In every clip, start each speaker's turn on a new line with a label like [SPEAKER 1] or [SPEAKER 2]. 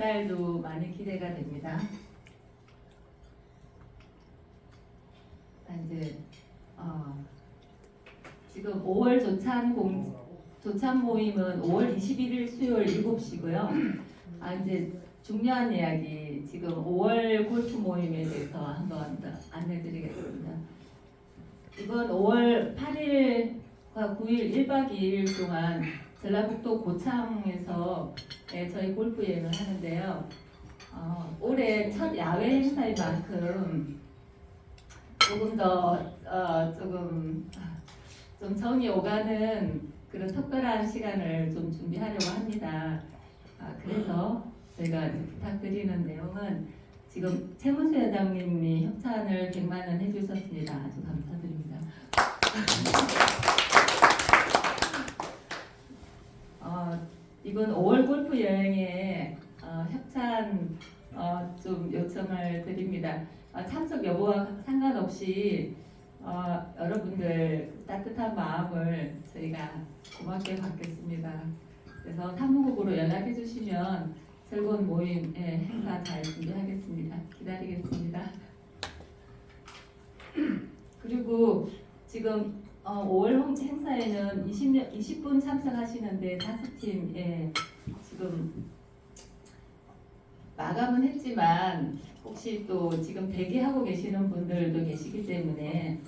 [SPEAKER 1] 개발도 많이 기대가 됩니다. 이제 지금 5월 조찬 모임은 5월 21일 수요일 7시고요. 이제 중요한 이야기 지금 5월 골프 모임에 대해서 한번 더 안내드리겠습니다. 이번 5월 8일과 9일 1박 2일 동안 전라북도 고창에서 저희 골프 여행을 하는데요. 올해 첫 야외 행사인 만큼 조금 더 좀 정이 오가는 그런 특별한 시간을 좀 준비하려고 합니다. 그래서 저희가 부탁드리는 내용은 지금 최문수 회장님이 협찬을 100만 원 해주셨습니다. 아주 감사드립니다. 이번 5월 골프 여행에 협찬 좀 요청을 드립니다. 참석 여부와 상관없이 여러분들 따뜻한 마음을 저희가 고맙게 받겠습니다. 그래서 사무국으로 연락해 주시면 즐거운 모임 행사 잘 준비하겠습니다. 기다리겠습니다. 그리고 지금 5월 행사에는 20분 참석하시는데 5팀 지금 마감은 했지만 혹시 또 지금 대기하고 계시는 분들도 계시기 때문에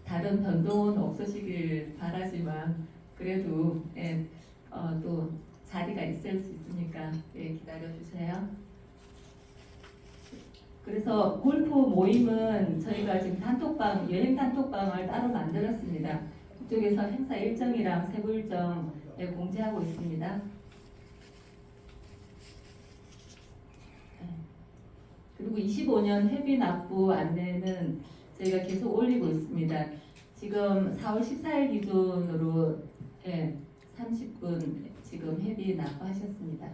[SPEAKER 1] 다른 변동은 없으시길 바라지만 그래도 또 자리가 있을 수 있으니까 기다려 주세요. 그래서 골프 모임은 저희가 지금 여행 단톡방을 따로 만들었습니다. 그쪽에서 행사 일정이랑 세부 일정 공지하고 있습니다. 그리고 25년 회비 납부 안내는 저희가 계속 올리고 있습니다. 지금 4월 14일 기준으로 30분 지금 회비 납부하셨습니다.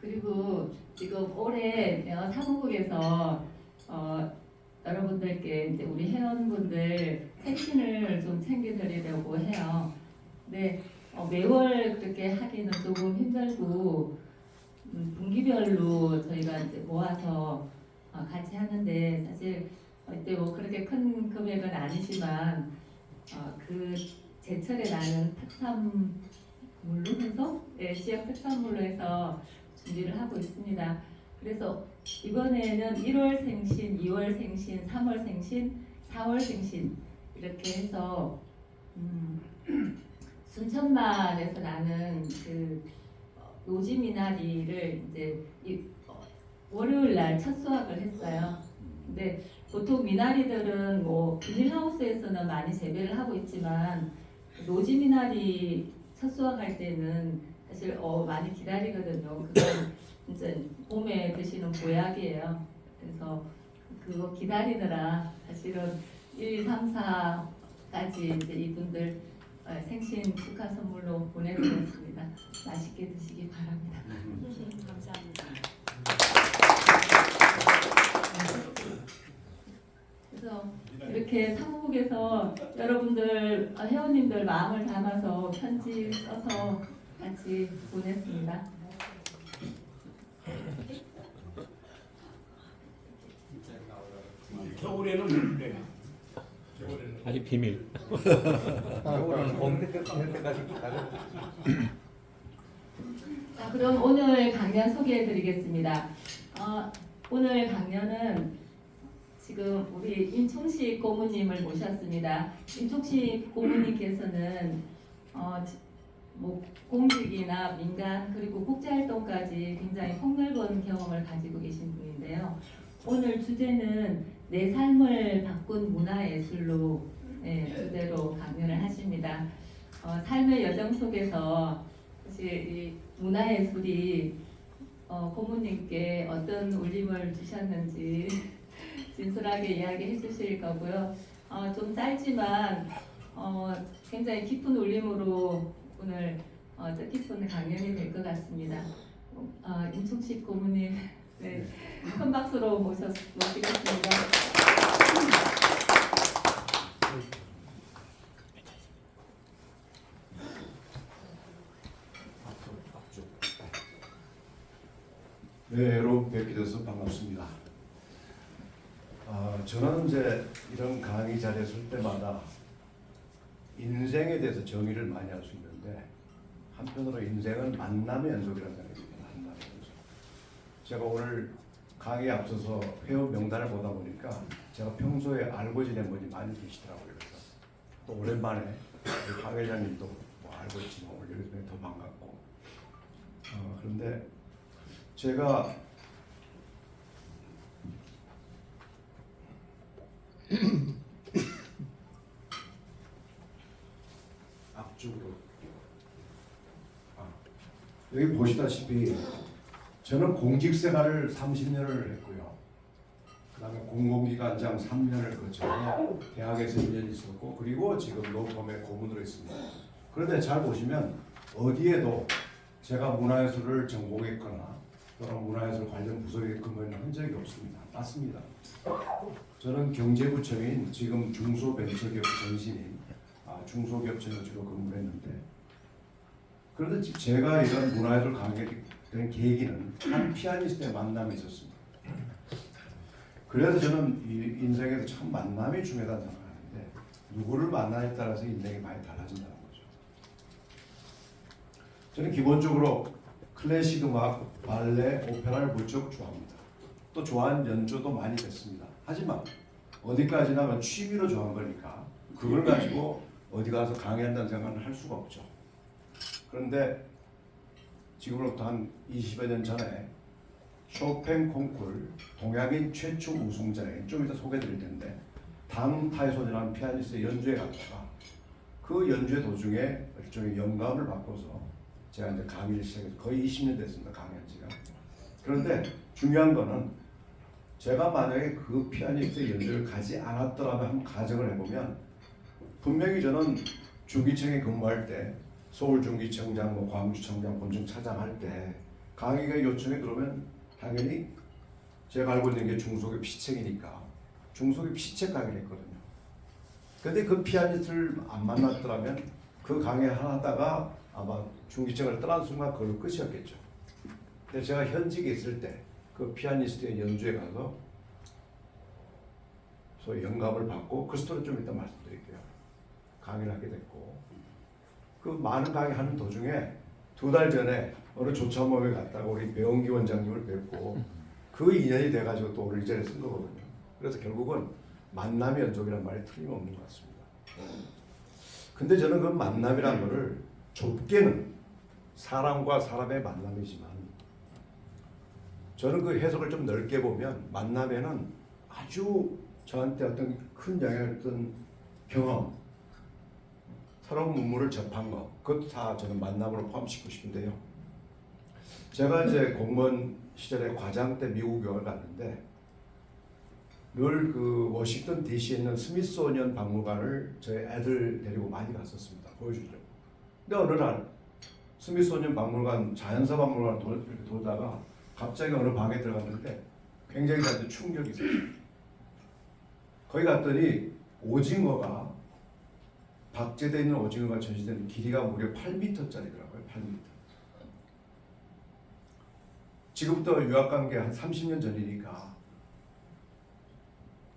[SPEAKER 1] 그리고 지금 올해 사무국에서 여러분들께 이제 우리 회원분들 펜션을 좀 챙겨드리려고 해요. 근데 매월 그렇게 하기는 조금 힘들고 분기별로 저희가 이제 모아서 같이 하는데 사실 이때 뭐 그렇게 큰 금액은 아니지만 그 제철에 나는 특산물로 해서 지역 특산물로 해서 준비를 하고 있습니다. 그래서 이번에는 1월 생신, 2월 생신, 3월 생신, 4월 생신 이렇게 해서 순천만에서 나는 그 노지미나리를 이제 월요일 날 첫 수확을 했어요. 근데 보통 미나리들은 뭐 비닐하우스에서는 많이 재배를 하고 있지만 노지미나리 첫 수확할 때는 사실 많이 기다리거든요. 그건 이제 봄에 드시는 보약이에요. 그래서 그거 기다리느라 사실은 1, 2, 3, 4까지 이제 이분들 생신 축하 선물로 보내드렸습니다. 맛있게 드시기 바랍니다.
[SPEAKER 2] 감사합니다.
[SPEAKER 1] 그래서 이렇게 사무국에서 여러분들 회원님들 마음을 담아서 편지 써서 같이 보냈습니다.
[SPEAKER 3] 겨울에는 물 되나?
[SPEAKER 4] 아직 비밀.
[SPEAKER 5] 겨울은 봄 때까지 기다려.
[SPEAKER 1] 자, 그럼 오늘 강연 소개해드리겠습니다. 오늘 강연은 지금 우리 임충식 고모님을 모셨습니다. 임충식 고모님께서는 뭐 공직이나 민간 그리고 국제활동까지 굉장히 폭넓은 경험을 가지고 계신 분인데요. 오늘 주제는 내 삶을 바꾼 문화예술로 주제로 강연을 하십니다. 삶의 여정 속에서 사실 이 문화예술이 고모님께 어떤 울림을 주셨는지 진솔하게 이야기해 주실 거고요. 좀 짧지만 굉장히 깊은 울림으로 오늘 뜻깊은 강연이 될 것 같습니다. 임충식 고모님 네, 큰 박수로 모시겠습니다.
[SPEAKER 3] 네, 여러분 뵙게 돼서 반갑습니다. 저는 이제 이런 강의 자리에 설 때마다 인생에 대해서 정의를 많이 할 수 있는데 한편으로 인생은 만남의 연속이라는 생각이 듭니다. 만남의 연속. 제가 오늘 강의에 앞서서 회원 명단을 보다 보니까 제가 평소에 알고 지낸 분이 많이 계시더라고요. 그래서 또 오랜만에 우리 강 회장님도 뭐 알고 있지만 오늘 여기서 더 반갑고 그런데 제가 앞쪽으로 여기 보시다시피 저는 공직 생활을 30년을 했고요. 그 다음에 공공기관장 3년을 거쳐서 대학에서 1년 있었고 그리고 지금 로펌의 고문으로 있습니다. 그런데 잘 보시면 어디에도 제가 문화예술을 전공했거나 또는 문화예술 관련 부서에 근무한 적이 없습니다. 맞습니다. 저는 경제부청인 지금 중소벤처기업 전신인 중소기업청에 주로 근무를 했는데 그런데 제가 이런 문화예술 강의에 된 계기는 한 피아니스트의 만남이 있었습니다. 그래서 저는 이 인생에서 참 만남이 중요하다고 생각하는데 누구를 만나에 따라서 인생이 많이 달라진다는 거죠. 저는 기본적으로 클래식 음악, 발레, 오페라를 무척 좋아합니다. 또 좋아하는 연주도 많이 됐습니다. 하지만 어디까지나 취미로 좋아한 거니까 그걸 가지고 어디 가서 강의한다는 생각은 할 수가 없죠. 그런데 지금으로부터 한 20여 년 전에 쇼팽 콩쿨 동양인 최초 우승자인 좀 이따 소개드릴 텐데 당 타이손이라는 피아니스트의 연주에 갔다가 그 연주의 도중에 일종의 영감을 받고서 제가 이제 강의를 시작해서 거의 20년 됐습니다. 강의한 지가. 그런데 중요한 거는 제가 만약에 그 피아니스트의 연주를 가지 않았더라면 한번 가정을 해보면 분명히 저는 중기청에 근무할 때 서울중기청장, 광주청장, 본청 차장할 때 강의가 요청이 들어오면 당연히 제가 알고 있는 게 중소기업 시책이니까 중소기업 시책 강의를 했거든요. 근데 그 피아니스트를 안 만났더라면 그 강의 하다가 아마 중기청을 떠난 순간 그걸로 끝이었겠죠. 근데 제가 현직에 있을 때 그 피아니스트의 연주에 가서 소위 영감을 받고 그 스토리 좀 이따 말씀드릴게요. 강의를 하게 됐고 그 많은 강의하는 도중에 2달 전에 어느 조참모임에 갔다가 우리 배원기 원장님을 뵙고 그 인연이 돼가지고 또 오늘 이 자리에 쓴 거거든요. 그래서 결국은 만남의 연속이라는 말이 틀림없는 것 같습니다. 근데 저는 그 만남이라는 거를 좁게는 사람과 사람의 만남이지만 저는 그 해석을 좀 넓게 보면 만남에는 아주 저한테 어떤 큰 영향을 줬던 경험, 새로운 문물을 접한 것, 그것도 다 저는 만남으로 포함시키고 싶은데요. 제가 이제 공무원 시절에 과장 때 미국 유학을 갔는데 늘 그 워싱턴 DC에 있는 스미소니언 박물관을 저희 애들 데리고 많이 갔었습니다. 보여주려고. 근데 어느 날 스미소니언 박물관, 자연사 박물관을 돌다가 갑자기 어느 방에 들어갔는데 굉장히 저한테 충격이 있었어요. 거기 갔더니 오징어가 박제되어 있는 오징어가 전시되는 길이가 무려 8m짜리더라고요. 8m. 지금부터 유학 간 게 한 30년 전이니까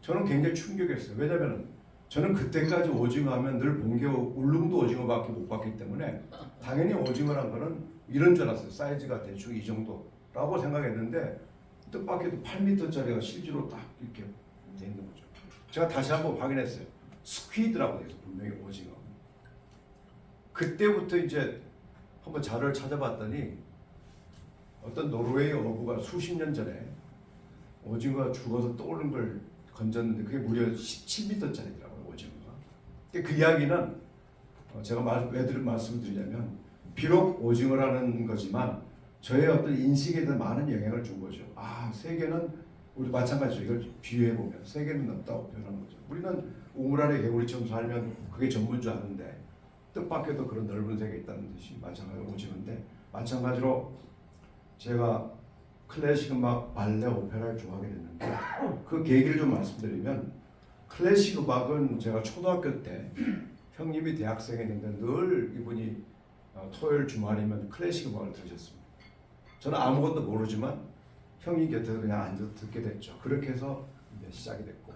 [SPEAKER 3] 저는 굉장히 충격이었어요. 왜냐하면 저는 그때까지 오징어 하면 늘 본 게 울릉도 오징어밖에 못 봤기 때문에 당연히 오징어란 거는 이런 줄 알았어요. 사이즈가 대충 이 정도라고 생각했는데 뜻밖에도 8m짜리가 실제로 딱 이렇게 돼 있는 거죠. 제가 다시 한번 확인했어요. 스퀴드라고 돼서 분명히 오징어. 그때부터 이제 한번 자료를 찾아봤더니 어떤 노르웨이 어부가 수십 년 전에 오징어가 죽어서 떠오른 걸 건졌는데 그게 무려 17m짜리더라고요. 오징어가. 그 이야기는 제가 왜 말씀을 드리냐면 비록 오징어라는 거지만 저의 어떤 인식에 대한 많은 영향을 준 거죠. 아, 세계는 우리 마찬가지죠. 이걸 비유해 보면 세계는 넓다고 표현하는 거죠. 우리는 우물 아래 개구리처럼 살면 그게 전부인 줄 아는데 뜻밖에도 그런 넓은 세계에 있다는 듯이 마찬가지로 오징어인데 마찬가지로 제가 클래식 음악, 발레, 오페라를 좋아하게 됐는데 그 계기를 좀 말씀드리면 클래식 음악은 제가 초등학교 때 형님이 대학생이었는데 늘 이분이 토요일 주말이면 클래식 음악을 들으셨습니다. 저는 아무것도 모르지만 형님 곁에서 그냥 앉아서 듣게 됐죠. 그렇게 해서 이제 시작이 됐고,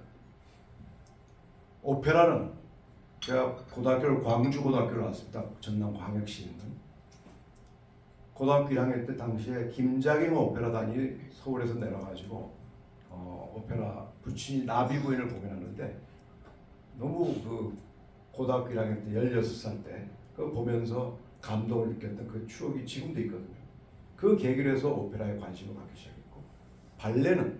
[SPEAKER 3] 오페라는 제가 고등학교를 광주 고등학교를 나왔습니다. 전남 광역시에 있는. 고등학교 1학년 때 당시에 김장임 오페라단이 서울에서 내려가지고 오페라 부친이 나비 부인을 공연하는데 너무 그 고등학교 1학년 때 16살 때 그거 보면서 감동을 느꼈던 그 추억이 지금도 있거든요. 그 계기로 해서 오페라에 관심을 갖기 시작했고, 발레는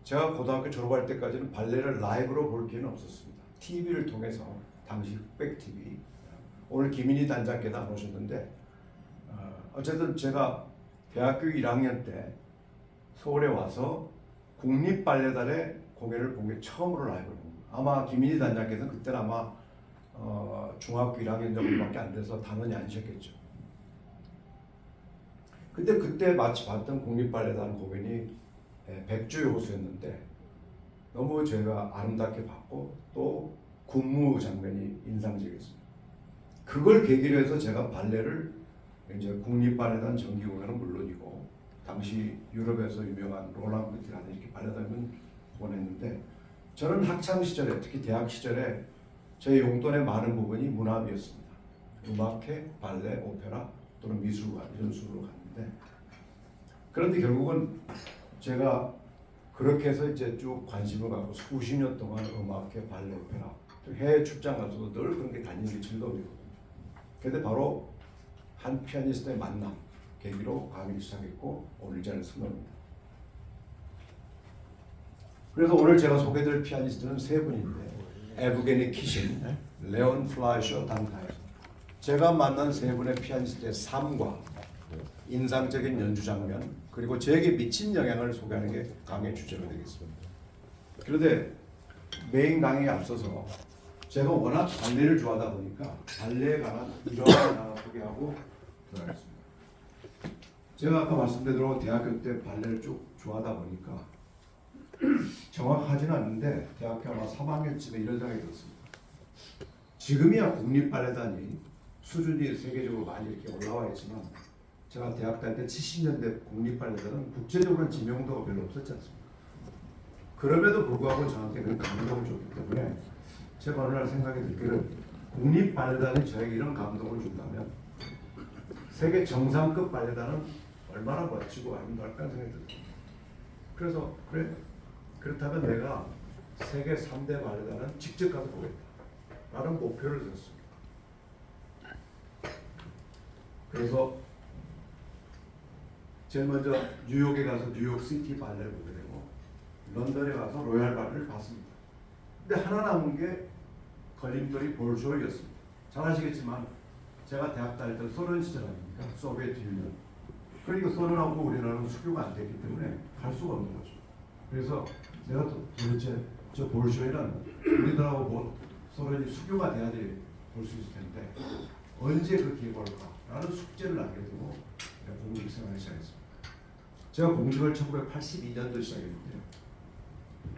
[SPEAKER 3] 제가 고등학교 졸업할 때까지는 발레를 라이브로 볼 기회는 없었습니다. TV를 통해서, 당시 흑백 TV, 오늘 김인희 단장께서 안 오셨는데 어쨌든 제가 대학교 1학년 때 서울에 와서 국립발레단의 공연을 본 게 처음으로 라이브를 본 거예요. 아마 김인희 단장께서는 그때는 아마 중학교 1학년 정도밖에 안 돼서 단원이 아니셨겠죠. 근데 그때 마치 봤던 국립발레단 공연이 백조의 호수였는데 너무 제가 아름답게 봤고 또 군무 장면이 인상적이었습니다. 그걸 계기로 해서 제가 발레를 이제 국립발레단 정기 공연은 물론이고 당시 유럽에서 유명한 롤랑 베티라는 이렇게 발레단을 보냈는데, 저는 학창 시절에 특히 대학 시절에 제 용돈의 많은 부분이 문화비였습니다. 음악회, 발레, 오페라 또는 미술관 이런 식으로 갔는데, 그런데 결국은 제가 그렇게 해서 이제 쭉 관심을 갖고 수십 년 동안 음악회, 발레, 오페라 또 해외 출장 가서도 늘 그런 게 다니는 게 즐거움이거든요. 그런데 바로 한 피아니스트의 만남 계기로 강의를 시작했고 오늘 자리에 선 겁니다. 그래서 오늘 제가 소개드릴 피아니스트는 세 분인데, 에브게니 키신, 레온 플라이셔 단타예요. 제가 만난 세 분의 피아니스트의 삶과 인상적인 연주 장면 그리고 저에게 미친 영향을 소개하는 게 강의 주제가 되겠습니다. 그런데 메인 강의에 앞서서 제가 워낙 발레를 좋아하다 보니까 발레에 관한 이론을 하나 소개하고 들어가겠습니다. 제가 아까 말씀드린 대학교 때 발레를 쭉 좋아하다 보니까 정확하지는 않는데 대학교 아마 3학년쯤에 이런 생각이 들었습니다. 지금이야 국립발레단이 수준이 세계적으로 많이 이렇게 올라와 있지만 제가 대학 다닐 때 70년대 국립발레단은 국제적으로는 지명도가 별로 없었지 않습니까? 그럼에도 불구하고 저한테 그 감동을 줬기 때문에 제가 어느 날 생각이 들기를, 국립발레단이 저에게 이런 감동을 준다면 세계 정상급 발레단은 얼마나 멋지고 아름다울까 생각이 들었습니다. 그래서 그래, 그렇다면 내가 세계 3대 발레단은 직접 가서 보겠다 라는 목표를 세웠습니다. 그래서 제일 먼저 뉴욕에 가서 뉴욕 시티 발레를 보게 되고 런던에 가서 로얄 발레를 봤습니다. 근데 하나 남은 게 걸림돌이 볼쇼이였습니다. 잘 아시겠지만 제가 대학 다닐 때 소련 시절 아닙니까? 소비에트 유니언. 그러니까 소련하고 우리나라는 수교가 안 됐기 때문에 갈 수가 없는 거죠. 그래서 내가 도대체 저 볼쇼이는 우리나라하고 소련이 수교가 돼야지 볼 수 있을 텐데 언제 그 기회가 올까라는 숙제를 남게 되고 공직 생활을 시작했습니다. 제가 공직을 1982년도 시작했는데요.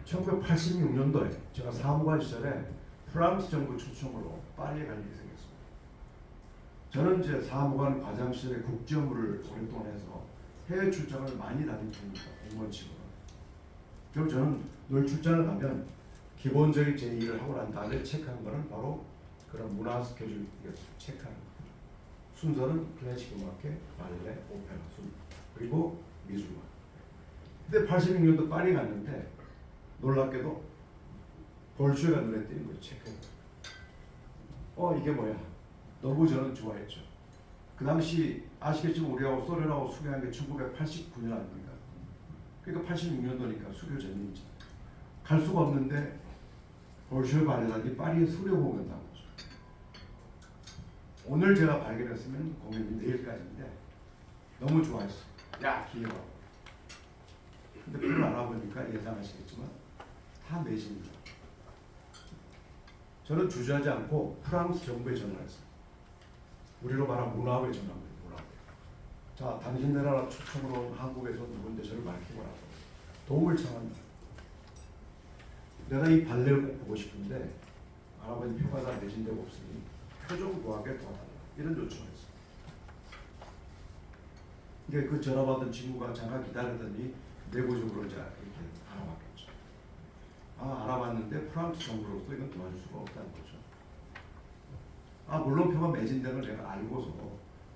[SPEAKER 3] 1986년도에 제가 사무관 시절에 프랑스 정부 초청으로 파리에 갈 일이 생겼습니다. 저는 이제 사무관 과장 시절에 국제 업무를 오랫동안 해서 해외 출장을 많이 다닌 편입니다. 공무원직으로. 그럼 저는 늘 출장을 가면 기본적인 제 일을 하고 난 다음에 체크하는 것은 바로 그런 문화 스케줄 체크하는 거. 순서는 클래식 음악회, 발레, 오페라 순 그리고 미술관. 근데 86년도 파리 갔는데 놀랍게도 볼쇼이가 눈에 띄는 거예요. 체크해. 이게 뭐야? 너무 저는 좋아했죠. 그 당시 아시겠지만 우리하고 소련하고 수교한 게 1989년 아닙니까? 그러니까 86년도니까 수교 전이죠. 갈 수가 없는데 볼쇼이 발레단이 파리에 수료 공연을 한 거죠. 오늘 제가 발견했으면 공연이 내일까지인데 너무 좋아했어. 야, 기회가. 근데 그걸 알아보니까 예상하시겠지만 다 매진입니다. 저는 주저하지 않고 프랑스 정부에 전화를 했어요. 우리로 말하면 문화부에 전화합니다. 문화부. 자, 당신네 나라 초청으로 한국에서 누군데 저를 밝히고 나서 도움을 청한다. 내가 이 발레를 꼭 보고 싶은데 할아버지 표가 다 내신 데가 없으니 표 좀 구하게 도와달라 이런 요청을 했어요. 이게 그 전화 받은 친구가 잠깐 기다리더니 내부적으로 이제 이렇게 알아봤겠죠. 아 알아봤는데 프랑스 정부로서 이건 도와줄 수가 없다는 거죠. 아 물론 표가 매진 된 걸 내가 알고서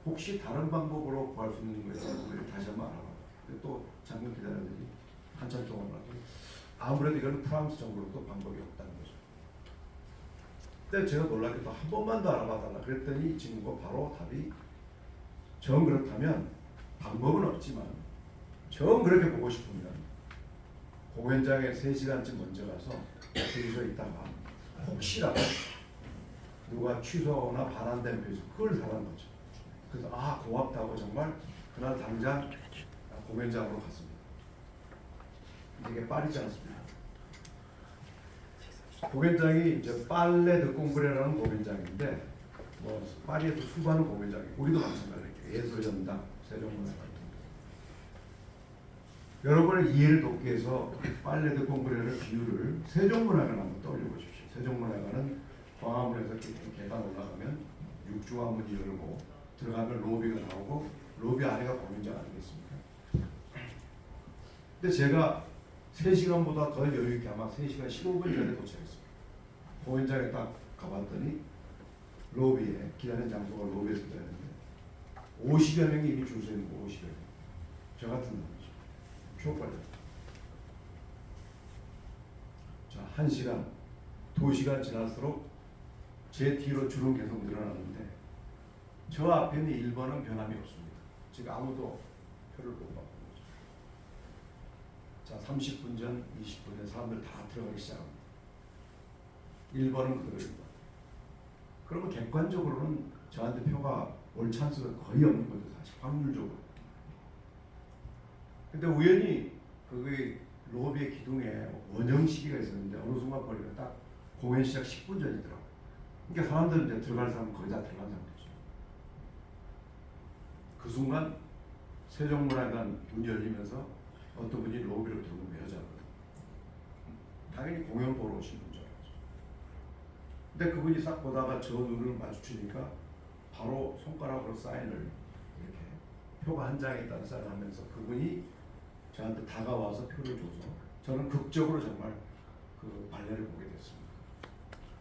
[SPEAKER 3] 혹시 다른 방법으로 구할 수 있는 거에 대해서 다시 한번 알아봐. 또 잠깐 기다리더니 한참 동안 말고 아무래도 이건 프랑스 정부로도 방법이 없다는 거죠. 그때 제가 놀랍게도 한 번만 더 알아봐달라 그랬더니 이 친구가 바로 답이 정 그렇다면 방법은 없지만 정 그렇게 보고 싶으면 공연장에 3시간쯤 먼저 가서 줄 서 있다가 혹시라도 누가 취소나 반환된 표에서 그걸 사는 거죠. 그래서 아 고맙다고 정말 그날 당장 공연장으로 갔습니다. 이게 파리지 않습니까? 공연장이 이제 빨레 드 콩브레라는 공연장인데 뭐 파리에도 수많은 공연장이 우리도 마찬가지예요. 예술연당, 세종문화관 여러분의 이해를 돕기 위해서 빨레 드 콩브레를 비유를 세종문화관 한번 떠올려 보십시오. 세종문화관은 광화문에서 계단 올라가면 육중화문이 열고 들어가면 로비가 나오고 로비 안에가 공연장 아니겠습니까? 근데 제가 3시간보다 더 여유있게 아마 3시간 15분 전에 도착했습니다. 공연장에 딱 가봤더니 로비에 기다리는 장소가 로비에서 기다렸는데 50여 명이 이미 줄 서 있는 거 50여 명. 저 같은 놈이죠. 표빨려. 자, 1시간, 2시간 지날수록 제 뒤로 줄은 계속 늘어나는데 저 앞에는 1번은 변함이 없습니다. 지금 아무도 표를 못 받고 자 30분 전, 20분 전 사람들 다 들어가기 시작합니다. 1번은 그대로입니다. 그러면 객관적으로는 저한테 표가 올 찬스가 거의 없는 거죠. 사실 확률적으로. 근데 우연히 그게 로비의 기둥에 원형 시기가 있었는데 어느 순간 보니까 딱 공연 시작 10분 전이더라고요. 그러니까 사람들은 이제 들어갈 사람은 거의 다 들어간 상태죠. 그 순간 세종문화관 문이 열리면서 어떤 분이 로비로 들어오는 여자거든요. 당연히 공연 보러 오신 분 줄 알았죠. 근데 그분이 싹 보다가 저 눈을 마주치니까 바로 손가락으로 사인을 이렇게 표가 한 장에 있다는 사인을 하면서 그분이 저한테 다가와서 표를 줘서 저는 극적으로 정말 그 발레를 보게 됐습니다.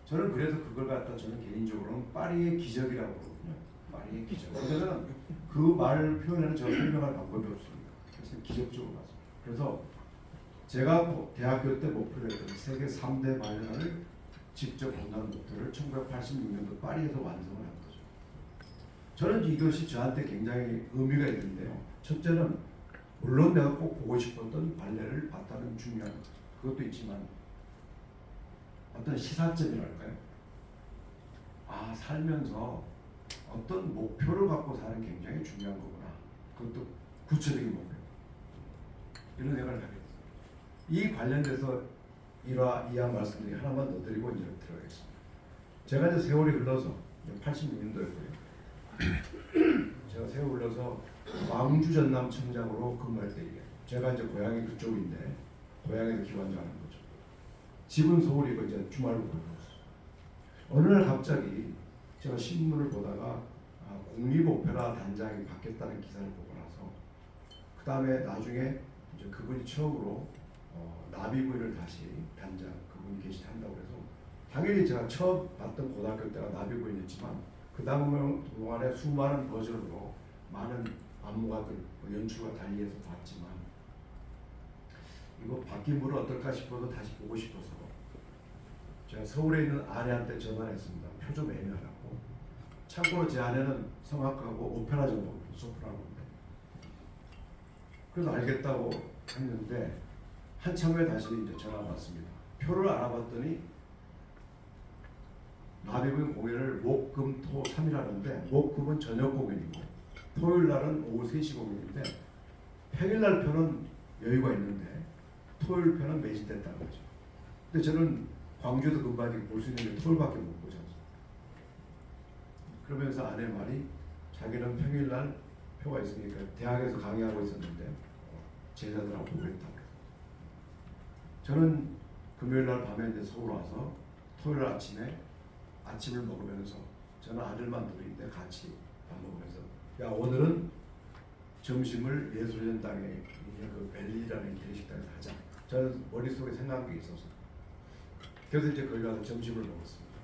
[SPEAKER 3] 저는 그래서 그걸 갖다 저는 개인적으로는 파리의 기적이라고 그러거든요. 파리의 기적. 그래서 그 말 표현에는 제가 설명할 방법이 없습니다. 그래서 기적적으로 봤습니다. 그래서 제가 대학교 때 목표로 했던 세계 3대 발레를 직접 본다는 목표를 1986년도 파리에서 완성을 한 거죠. 저는 이것이 저한테 굉장히 의미가 있는데요. 첫째는 물론 내가 꼭 보고 싶었던 발레를 봤다는 중요한 그것도 있지만 어떤 시사점이랄까요? 아 살면서 어떤 목표를 갖고 사는 게 굉장히 중요한 거구나. 그것도 구체적인 목표. 이런 생각을 하게 됐어요. 이 관련돼서 이하 말씀드리 하나만 더 드리고 이제 들어가겠습니다. 제가 이제 세월이 흘러서 86년도였고요. 제가 세월 흘러서 광주 전남 청장으로 근무할 때에 제가 이제 고향이 그쪽인데 고향에서 기관장하는 거죠. 집은 서울이고 이제 주말로 보내왔어요. 어느 날 갑자기 제가 신문을 보다가 국립오페라 단장이 바뀌었다는 기사를 보고 나서 그 다음에 나중에 이제 그분이 처음으로 나비부인을 다시 단장 그분이 계시한다고 해서 당연히 제가 처음 봤던 고등학교 때가 나비부인이었지만 그 동안에 수많은 버전으로 많은 안무가들 연출과 달리해서 봤지만 이거 바뀐 분은 어떨까 싶어서 다시 보고 싶어서 제가 서울에 있는 아내한테 전화했습니다. 표 좀 애매하라고. 참고로 제 아내는 성악하고 오페라 전공 소프라노인데 그래서 알겠다고 했는데 한참 후에 다시 이제 전화가 왔습니다. 표를 알아봤더니 나비부인 공연을 목, 금, 토 3일 하는데 목, 금은 저녁 공연이고 토요일 날은 오후 3시 공연인데 평일날 표는 여유가 있는데 토요일 표는 매진됐다는 거죠. 근데 저는 광주에도 근무하니까 볼 수 있는 게 토요일밖에 못 보지 않습니까? 그러면서 아내 말이 자기는 평일날 표가 있으니까 대학에서 강의하고 있었는데 제자들하고 보겠다고. 저는 그 금요일 날 밤에 이제 서울 와서 토요일 날 아침에 아침을 먹으면서 저는 아들만 둘인데 같이 밥 먹으면서 야 오늘은 점심을 예술의 땅에 있는 그 벨리라는 기내식당에서 하자. 저는 머릿속에 생각한 게 있어서 그래서 이제 거기 가서 점심을 먹었습니다.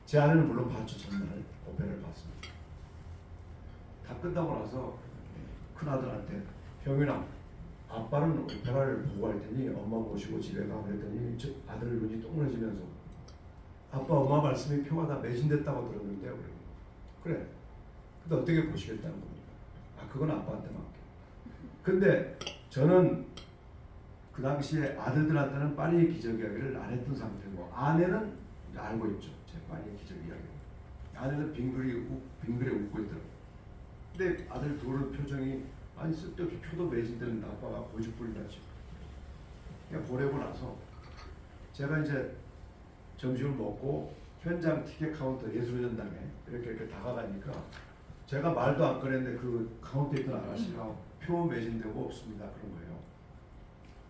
[SPEAKER 3] 제 아내는 물론 봤죠. 전날 오페라를 봤습니다. 다 끝나고 나서 큰아들한테 형이랑 아빠는 오페라를 보고 할 테니 엄마 모시고 집에 가 그랬더니 저 아들 눈이 동그래지면서 아빠 엄마 말씀이 표가 다 매진됐다고 들었는데요. 그래. 근데 어떻게 보시겠다는 겁니까? 아 그건 아빠한테 맡겨. 근데 저는 그 당시에 아들들한테는 파리의 기적 이야기를 안 했던 상태고 아내는 알고 있죠. 제 파리의 기적 이야기. 아내는 빙그레 웃고 있더라고요. 근데 아들 둘은 표정이 아니 쓸데없이 표도 매진되는 아빠가 고집부리다지. 그냥 보내고 나서 제가 이제 점심을 먹고 현장 티켓 카운터 예술전당에 이렇게 다가가니까 제가 말도 안 꺼냈는데 그 카운터에 있던 아가씨가 표 매진되고 없습니다 그런 거예요.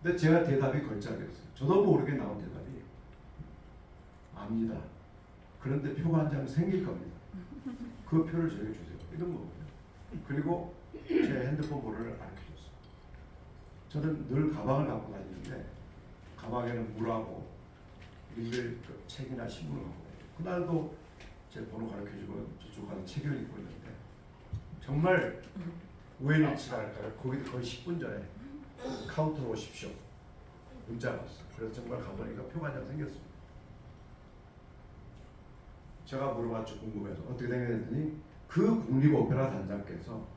[SPEAKER 3] 근데 제가 대답이 걸작이었어요. 저도 모르게 나온 대답이 압니다. 그런데 표가 한 장 생길 겁니다. 그 표를 저에게 주세요. 이런 거거든요. 그리고 제 핸드폰 번호를 알려줬어요. 저는 늘 가방을 갖고 다니는데 가방에는 물하고 읽을 책이나 신문을 갖고 다녀요. 그날도 제 번호 가르쳐주고 저쪽 가서 책을 읽고 있는데 정말 우연일치라 할까요? 거의 10분 전에 카운터로 오십시오. 문자가 왔어요. 그래서 정말 가보니까 표가 한 장 생겼습니다. 제가 물어봤죠. 궁금해서 어떻게 생겼더니 그 국립오페라 단장께서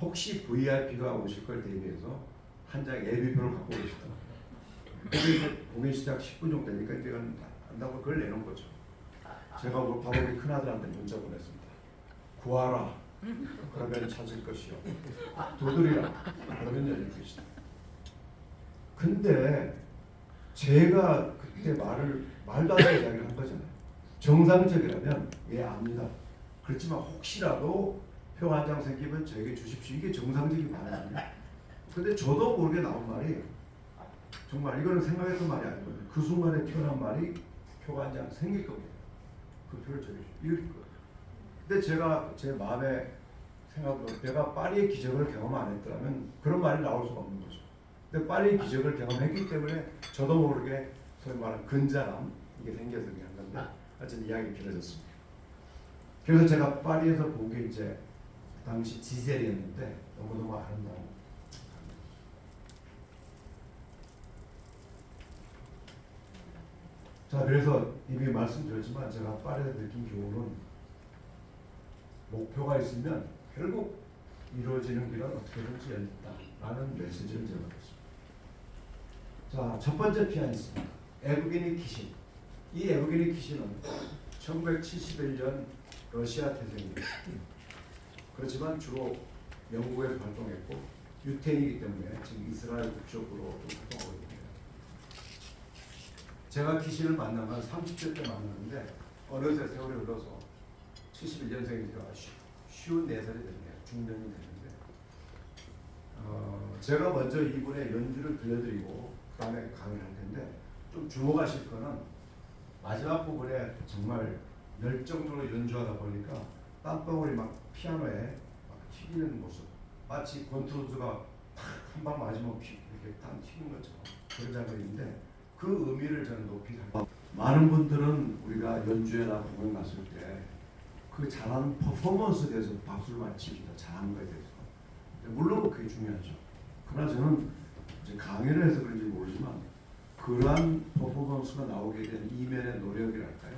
[SPEAKER 3] 혹시 VIP가 오실 걸 대비해서 한 장 예비표를 갖고 오시더라고요. 그래서 공연 시작 10분 정도 되니까 이제 안다고 그걸 내놓은 거죠. 제가 바로 우리 큰아들한테 문자 보냈습니다. 구하라. 그러면 찾을 것이요. 두드리라. 그러면 열릴 것이다. 근데 제가 그때 말도 안 되는 이야기를 한 거잖아요. 정상적이라면 예 압니다. 그렇지만 혹시라도 표 한 장 생기면 저에게 주십시오. 이게 정상적인 반응이에요. 근데 저도 모르게 나온 말이 정말 이거는 생각했던 말이 아니거든요. 그 순간에 튀어나온 말이 표가 한 장 생길 겁니다. 그 표를 저에게 이럴 거예요. 근데 제가 제 마음에 생각으로 내가 파리의 기적을 경험 안 했더라면 그런 말이 나올 수가 없는 거죠. 근데 파리의 기적을 경험했기 때문에 저도 모르게 소위 말하는 근자감 이게 생겨서 그냥 건데 하여튼 이야기 길어졌습니다. 그래서 제가 파리에서 본 게 이제 당시 지셀이었는데 너무너무 아름다워. 자 그래서 이미 말씀드렸지만 제가 파리에서 느낀 교훈은 목표가 있으면 결국 이루어지는 길은 어떻게든지 열린다라는 메시지를 제가 받았습니다. 자, 첫 번째 피아니스트 에브게니 키신. 이 에브게니 키신은 1971년 러시아 태생입니다. 그렇지만 주로 영국에서 활동했고 유태인이기 때문에 지금 이스라엘 국적으로 활동하고 있습니다. 제가 키신을 만난 건 30대 때 만났는데 어느새 세월이 흘러서 71년생이니까 54살이 됐네요. 중년이 됐는데 제가 먼저 이분의 연주를 들려드리고 그 다음에 강의를 할 텐데 좀 주목하실 거는 마지막 부분에 정말 열정적으로 연주하다 보니까 땀방울이 막 피아노에 막 튀기는 모습 마치 권투루즈가 한 방 맞으면 이렇게 땀 튀는 것처럼 그런 장면인데 그 의미를 저는 높이 생각합니다. 많은 분들은 우리가 연주회나 공연 갔을 때 그 잘하는 퍼포먼스에 대해서 박수를 많이 칩니다. 잘하는 거에 대해서. 물론 그게 중요하죠. 그러나 저는 이제 강의를 해서 그런지 모르지만 그러한 퍼포먼스가 나오게 된 이면의 노력이랄까요?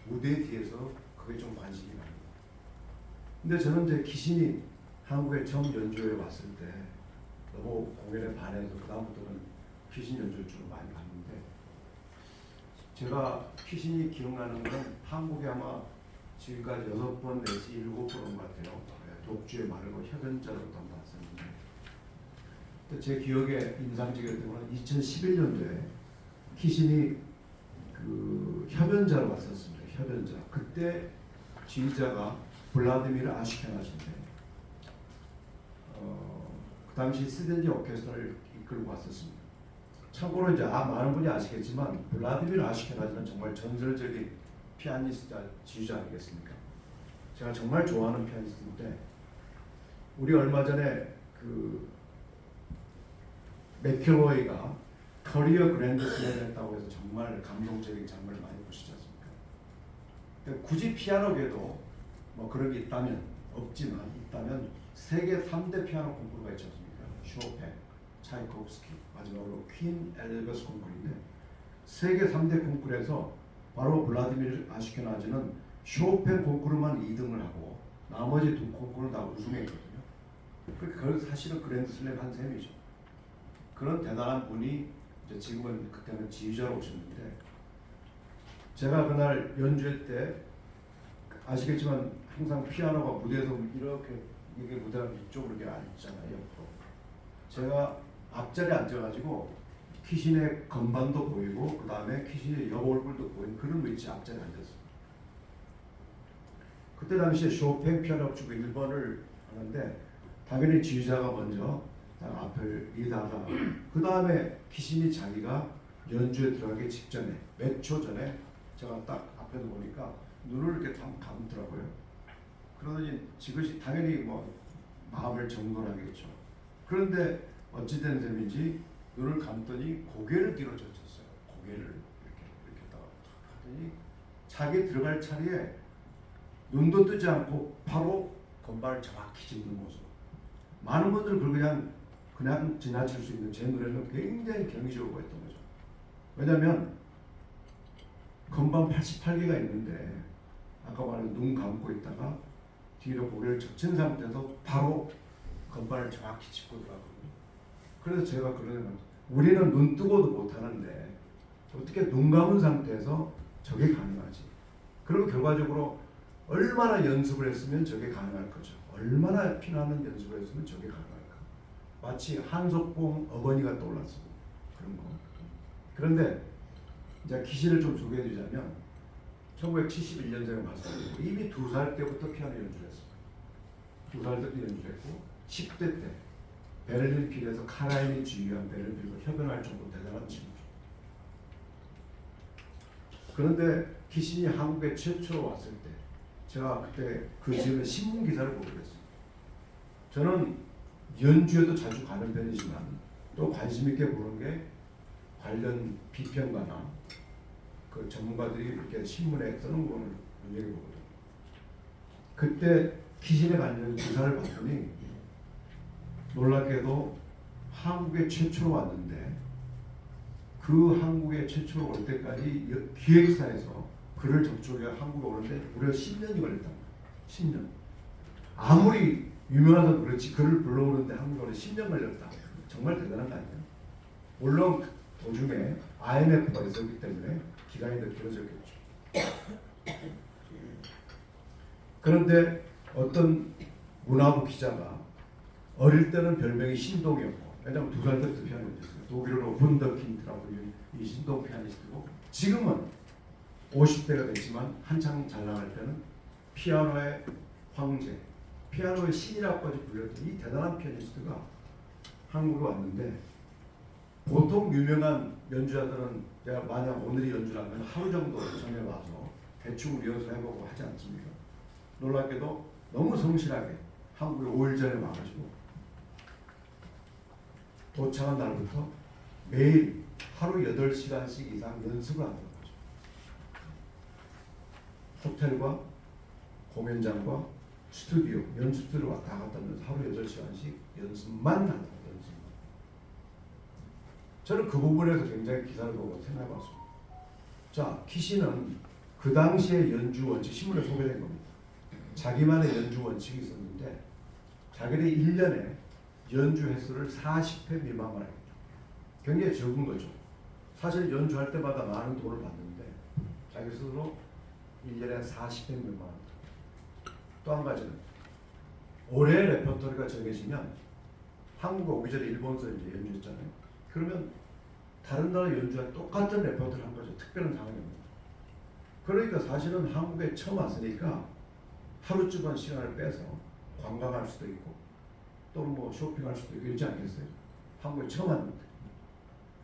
[SPEAKER 3] 무대 뒤에서 그게 좀 관심이 갑니다. 근데 저는 이제 키신이 한국에 처음 연주회 왔을 때 너무 공연에 반해서 그 다음부터는 키신 연주를 주로 많이 갔는데 제가 키신이 기억나는 건 한국에 아마 지금까지 6번 내지 7번 온 것 같아요. 독주에 말고 협연자로 왔었는데 제 기억에 인상적이었던 건 2011년도에 키신이 그 협연자로 왔었습니다. 협연자. 그때 지휘자가 블라디미르 아슈케나지인데 그 당시 스덴지 오케스트라를 이끌고 왔었습니다. 참고로 이제 많은 분이 아시겠지만 블라디미르 아시케나지는 정말 전설적인 피아니스트 지휘자 아니겠습니까? 제가 정말 좋아하는 피아니스트인데 우리 얼마 전에 그 맥켈로이가 커리어 그랜드 슬램을 했다고 해서 정말 감동적인 장면을 많이 보시지 않습니까? 근데 굳이 피아노계도 뭐 그런 게 있다면 없지만 있다면 세계 3대 피아노 콩쿠르가 있지 않습니까? 쇼팽, 차이코프스키, 마지막으로 퀸 엘리베스 콩쿠르인데 세계 3대 콩쿠르에서 바로 블라디미르 아시케나지는 쇼팽 콩쿠르만 2등을 하고 나머지 두 콩쿠르는 다 우승했거든요. 그걸 사실은 그랜드 슬램 한 셈이죠. 그런 대단한 분이 이제 지금은 그때는 지휘자로 오셨는데 제가 그날 연주회 때 아시겠지만 항상 피아노가 무대에서 이렇게 이게 무대가 이쪽으로 이렇게 앉잖아요. 옆으로. 제가 앞자리에 앉아가지고 키신의 건반도 보이고 그 다음에 키신의 여골불도 보이는 그런 위치 앞자리에 앉았어요. 그때 당시에 쇼팽 피아노 합주곡 1번을 하는데 당연히 지휘자가 먼저 앞을 리드하다가 그 다음에 키신이 자기가 연주에 들어가기 직전에 몇 초 전에 제가 딱 앞에서 보니까 눈을 이렇게 감더라고요. 그러더니 지그시 당연히 뭐 마음을 정돈하겠죠. 그런데 어찌된 셈인지 눈을 감더니 고개를 뒤로 젖혔어요. 고개를 이렇게 딱 하더니 자기 들어갈 차례에 눈도 뜨지 않고 바로 건반을 정확히 짚는 모습. 많은 분들은 그걸 그냥 지나칠 수 있는 제 노래는 굉장히 경이적으로 했던 거죠. 왜냐하면 건반 88개가 있는데 아까 말한 눈 감고 있다가 뒤로 고개를 젖힌 상태에서 바로 건반을 정확히 짚고 들어가거든요. 그래서 제가 그러는 우리는 눈 뜨고도 못하는데 어떻게 눈 감은 상태에서 저게 가능하지? 그리고 결과적으로 얼마나 연습을 했으면 저게 가능할 거죠. 얼마나 피나는 연습을 했으면 저게 가능할까? 마치 한석봉 어머니가 떠올랐습니다. 그런 거. 그런데 이제 기시를 좀 소개해드리자면 1971년생에 봤습니다. 이미 2살 때부터 피아노 연주를 했습니다. 2살 때부터 연주했고 10대 때 베를린 필에서 카라인이 지휘한 베를린 필과 협연할 정도로 대단한 친구죠. 그런데 기신이 한국에 최초로 왔을 때 제가 그때 그 집에 신문 기사를 보게 됐습니다. 저는 연주에도 자주 가는 편이지만 또 관심 있게 보는 게 관련 비평가나 그 전문가들이 이렇게 신문에 쓰는 거를 눈여겨보거든요. 그때 기신에 관련 기사를 봤더니 놀랍게도 한국에 최초로 왔는데 그 한국에 최초로 올 때까지 기획사에서 그를 접촉해 한국에 오는데 무려 10년이 걸렸단 말이에요. 10년. 아무리 유명하다고 그렇지 그를 불러오는데 한국에 오는데 10년 걸렸다. 정말 대단한 거 아니에요? 물론 도중에 IMF가 있었기 때문에 기간이 더 길어졌겠죠. 그런데 어떤 문화부 기자가 어릴 때는 별명이 신동이었고 왜냐하면 2살 때부터 피아노 연주했어요. 독일어로 분더킨트라고 불리는 이 신동 피아니스트고 지금은 50대가 됐지만 한창 잘 나갈 때는 피아노의 황제, 피아노의 신이라고까지 불렸던 이 대단한 피아니스트가 한국에 왔는데 보통 유명한 연주자들은 제가 만약 오늘이 연주라면 하루 정도 전에 와서 대충 리허설 해보고 하지 않습니까? 놀랍게도 너무 성실하게 한국에 5일 전에 와가지고 도착한 날부터 매일 하루 8시간씩 이상 연습을 하는 거죠. 호텔과 공연장과 스튜디오, 연습실을 왔다 갔다 하면서 하루 8시간씩 연습만 하는 거예요. 연습만. 저는 그 부분에서 굉장히 기사를 보고 생각해봤습니다. 자, 키시는 그 당시에 연주 원칙, 신문에 소개된 겁니다. 자기만의 연주 원칙이 있었는데 자기네 1년에 연주 횟수를 40회 미만만 합니다. 굉장히 적은 거죠. 사실 연주할 때마다 많은 돈을 받는데 자기 스스로 1년에 40회 미만합니다. 또 한 가지는 올해 레퍼토리가 정해지면 한국에 오기 전에 일본에서 이제 연주했잖아요. 그러면 다른 나라 연주와 똑같은 레퍼토리 한 거죠. 특별한 상황이 없는 거죠. 그러니까 사실은 한국에 처음 왔으니까 하루쯤만 시간을 빼서 관광할 수도 있고 또 뭐 쇼핑할 수도 있고 이러지 않겠어요? 한국에 처음 왔는데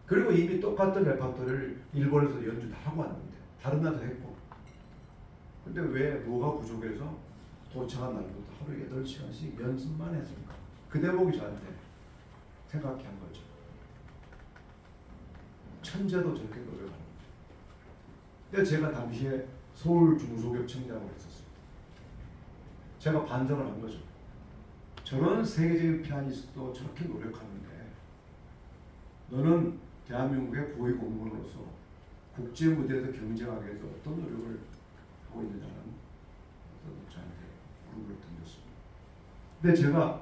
[SPEAKER 3] 그리고 이미 똑같은 레파토리를 일본에서 연주 다 하고 왔는데 다른 나라도 했고 근데 왜 뭐가 부족해서 도착한 날부터 하루에 8시간씩 연습만 했습니까? 그 대목이 저한테 생각해 한 거죠. 천재도 저렇게 노력하는 거죠. 근데 제가 당시에 서울 중소기업청장으로 했었어요. 제가 반성을 한 거죠. 저런 세계적인 피아니스트도 저렇게 노력하는데 너는 대한민국의 고위공무원으로서 국제 무대에서 경쟁하기 위해서 어떤 노력을 하고 있느냐는 저한테 물음을 던졌습니다. 근데 제가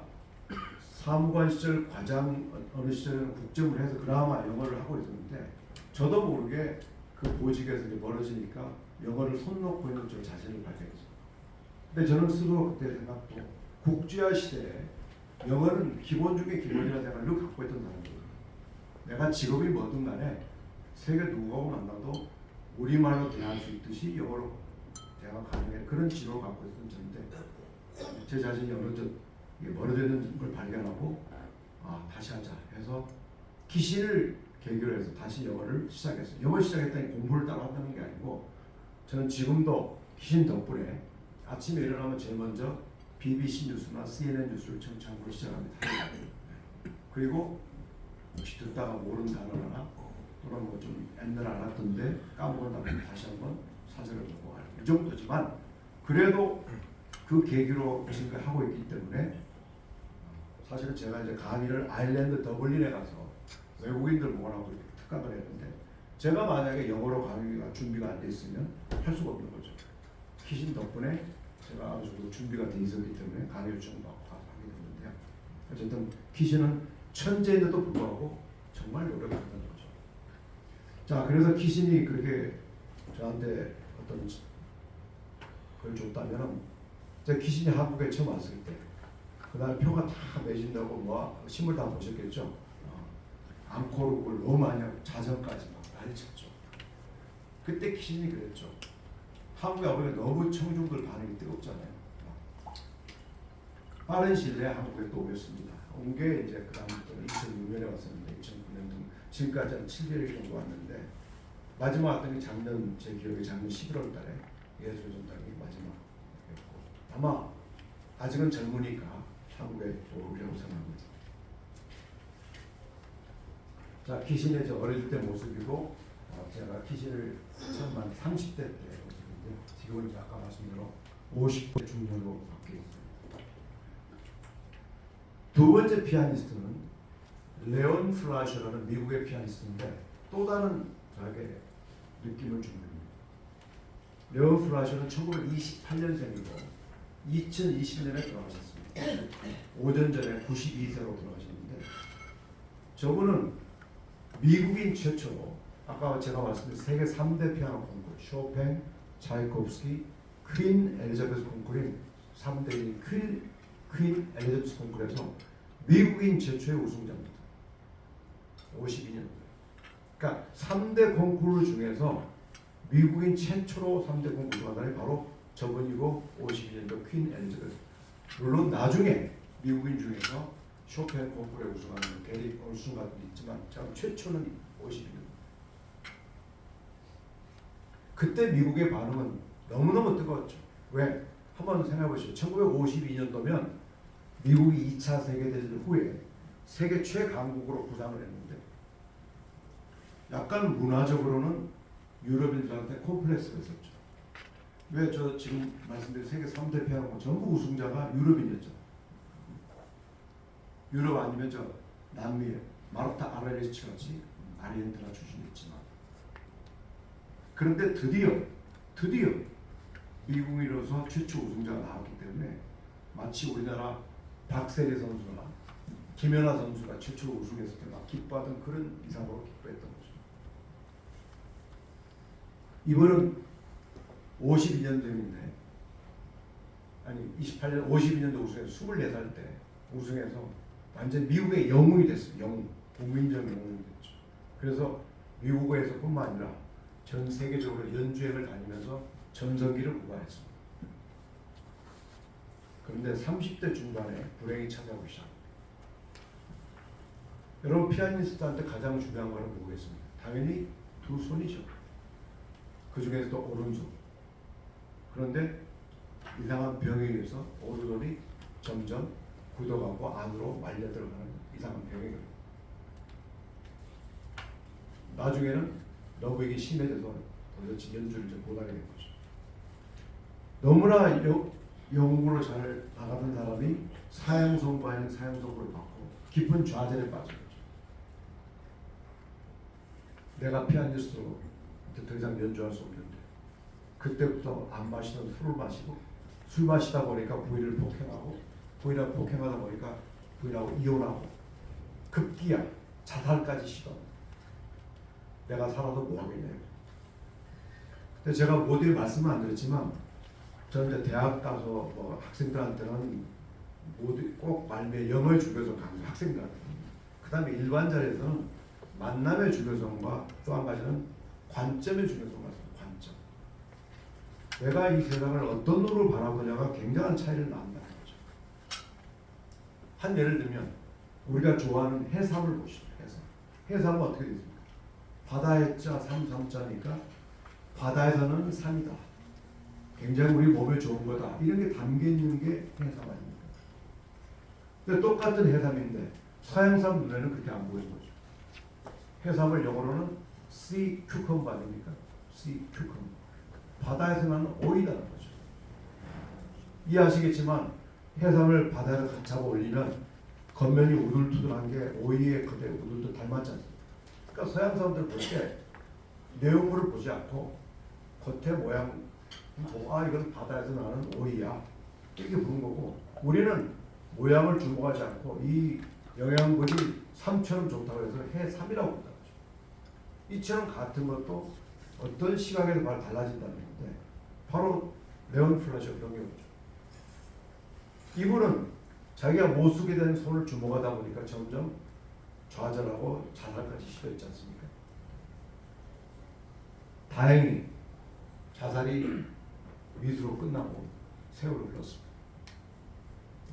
[SPEAKER 3] 사무관 시절 과장 어느 시절에는 국정을 해서 그나마 영어를 하고 있었는데 저도 모르게 그 보직에서 이제 멀어지니까 영어를 손 놓고 있는 저 자신을 발견했어요. 근데 저는 스스로 그때 생각도 국제화 시대에 영어는 기본 중에 기본이라는 생각을 갖고 있던 사람이거든요. 내가 직업이 뭐든 간에 세계 누구하고 만나도 우리말로 대화할 수 있듯이 영어로 대화가 가능해 그런 지로를 갖고 있던 저인데 제 자신이 어느 정 멀어져 있는 걸 발견하고 다시 하자 해서 기신을 계기로 해서 다시 영어를 시작했어요. 영어 시작했더니 공부를 따로 한다는 게 아니고 저는 지금도 기신 덕분에 아침에 일어나면 제일 먼저 BBC 뉴스나 CNN 뉴스를 청취하는 걸 시작합니다. 그리고 혹시 듣다가 모르는 단어 하나 또는 뭐 좀 옛날에 알았던데 까먹은 단어 다시 한번 사전을 보고 가요. 이 정도지만 그래도 그 계기로 지금까지 하고 있기 때문에 사실은 제가 이제 강의를 아일랜드 더블린에 가서 외국인들 모아놓고 이렇게 특강을 했는데 제가 만약에 영어로 강의가 준비가 안 돼 있으면 할 수가 없는 거죠. 키신 덕분에 제가 아주 준비가 돼 있었기 때문에 강의 요청을 받고 가서 하게 됐는데요. 어쨌든 키신은 천재인데도 불구하고 정말 노력한다는 거죠. 자, 그래서 키신이 그렇게 저한테 어떤 걸 줬다면 제가 키신이 한국에 처음 왔을 때 그날 표가 다 매진다고 뭐 신문 다 보셨겠죠. 앙코르골, 로마냐, 자전까지 막 난리쳤죠. 그때 키신이 그랬죠. 한국에 와보면 너무 청중들 반응이 뜨겁잖아요. 빠른 시일 내에 한국에 또 오겠습니다. 온 게 이제 그 다음부터 2006년에 왔었는데 2009년 등 지금까지 한 7개월 정도 왔는데 마지막 왔던 게 작년 제 기억에 작년 11월 달에 예술전당이 마지막이었고 아마 아직은 젊으니까 한국에 또 오려고 생각합니다. 자, 키신의 저 어릴 때 모습이고 제가 키신을 처음 한 30대 때 모습인데요. 지금은 이제 아까 말씀대로 50대 중반으로 바뀌어 있습니다. 두 번째 피아니스트는 레온 플라셔라는 미국의 피아니스트인데 또 다른 저에게 느낌을 준 분입니다. 레온 플라셔는 1928년생이고 2020년에 돌아가셨습니다. 5년 전에 92세로 돌아가셨는데 저분은 미국인 최초로 아까 제가 말씀드린 세계 3대 피아노 콩쿠르 쇼팽, 차이코프스키, 퀸 엘리자베스 콩쿠르인 3대인 퀸 엘리자베스 콩쿠르에서 미국인 최초의 우승자입니다. 52년. 그러니까 3대 콩쿠르 중에서 미국인 최초로 3대 콩쿠르 하나이 바로 저분이고 52년도 퀸 엘리자베스. 물론 나중에 미국인 중에서 쇼팽 콩쿠르에 우승하는 데릭 올슨 같은 게 있지만 최초는 52년. 그때 미국의 반응은 너무너무 뜨거웠죠. 왜? 한번 생각해 보시죠. 1952년도면 미국이 2차 세계대전 후에 세계 최강국으로 부상을 했는데 약간 문화적으로는 유럽인들한테 콤플렉스가 있었죠. 왜? 저 지금 말씀드린 세계 3대 피아노 전부 우승자가 유럽인이었죠. 유럽 아니면 저 남미 마르타 아레리치 같이 아르헨티나 출신이었지만 그런데 드디어 미국인으로서 최초 우승자가 나왔기 때문에 마치 우리나라 박세리 선수나 김연아 선수가 최초 우승했을 때 막 기뻐하던 그런 이상으로 기뻐했던 거죠. 이번은 52년도인데 아니 28년 52년도 우승해서 24살 때 우승해서 완전 미국의 영웅이 됐어요. 영웅, 국민적 영웅이 됐죠. 그래서 미국에서뿐만 아니라 전 세계적으로 연주회를 다니면서 전성기를 구가했습니다. 그런데 30대 중반에 불행이 찾아오기 시작합니다. 여러분 피아니스트한테 가장 중요한 거는 뭐겠습니까? 당연히 두 손이죠. 그 중에서도 오른손. 그런데 이상한 병에 의해서 오른손이 점점 굳어가고 안으로 말려 들어가는 이상한 병에 걸려요. 나중에는 너브에게 심해져서 도대체 연주를 이제 못하게 된 거죠. 너무나 영국으로 잘 나가던 사람이 사형선고 아닌 사형선고를 받고 깊은 좌절에 빠진 거죠. 내가 피아니스트로 더 이상 연주할 수 없는데 그때부터 안 마시던 술을 마시고 술 마시다 보니까 부인을 폭행하고 부인을 폭행하다 보니까 부인하고 이혼하고 급기야 자살까지 시도합니다. 내가 살아도 뭐하겠냐. 근데 제가 모두에 말씀은 안 드렸지만 저는 이제 대학 가서 뭐 학생들한테는 모두 꼭 말미에 영어의 중요성 강조 학생들한테. 그 다음에 일반 자리에서는 만남의 중요성과 또 한 가지는 관점의 중요성 같습니다. 관점. 내가 이 세상을 어떤 눈으로 바라보냐가 굉장한 차이를 낳는다는 거죠. 한 예를 들면 우리가 좋아하는 해삼을 보시죠. 해삼은 어떻게 되습니까? 바다의 자, 삼자니까 바다에서는 삼이다. 굉장히 우리 몸에 좋은 거다. 이런 게 담겨 있는 게 해삼 아닙니까? 근데 똑같은 해삼인데 서양사람 눈에는 그렇게 안 보이는 거죠. 해삼을 영어로는 sea cucumber 아닙니까? sea cucumber. 바다에서 나는 오이라는 거죠. 이해하시겠지만 해삼을 바다에 잡아 올리면 겉면이 우둘투둘한 게 오이의 겉에 우둘투 닮았지 않습니까? 그러니까 서양 사람들 볼 때 내용물을 보지 않고 겉에 모양 보고 아 이건 바다에서 나는 오이야 이렇게 보는 거고 우리는 모양을 주목하지 않고 이 영양분이 삼처럼 좋다고 해서 해삼이라고 본다는 거죠. 이처럼 같은 것도 어떤 시각에서 바로 달라진다는 건데 바로 레온 플라셔 그런 게 오죠. 이분은 자기가 못 쓰게 된 손을 주목하다 보니까 점점 좌절하고 자살까지 시도했지 않습니까? 다행히 자살이 미수로 끝나고 세월을 흘렀습니다.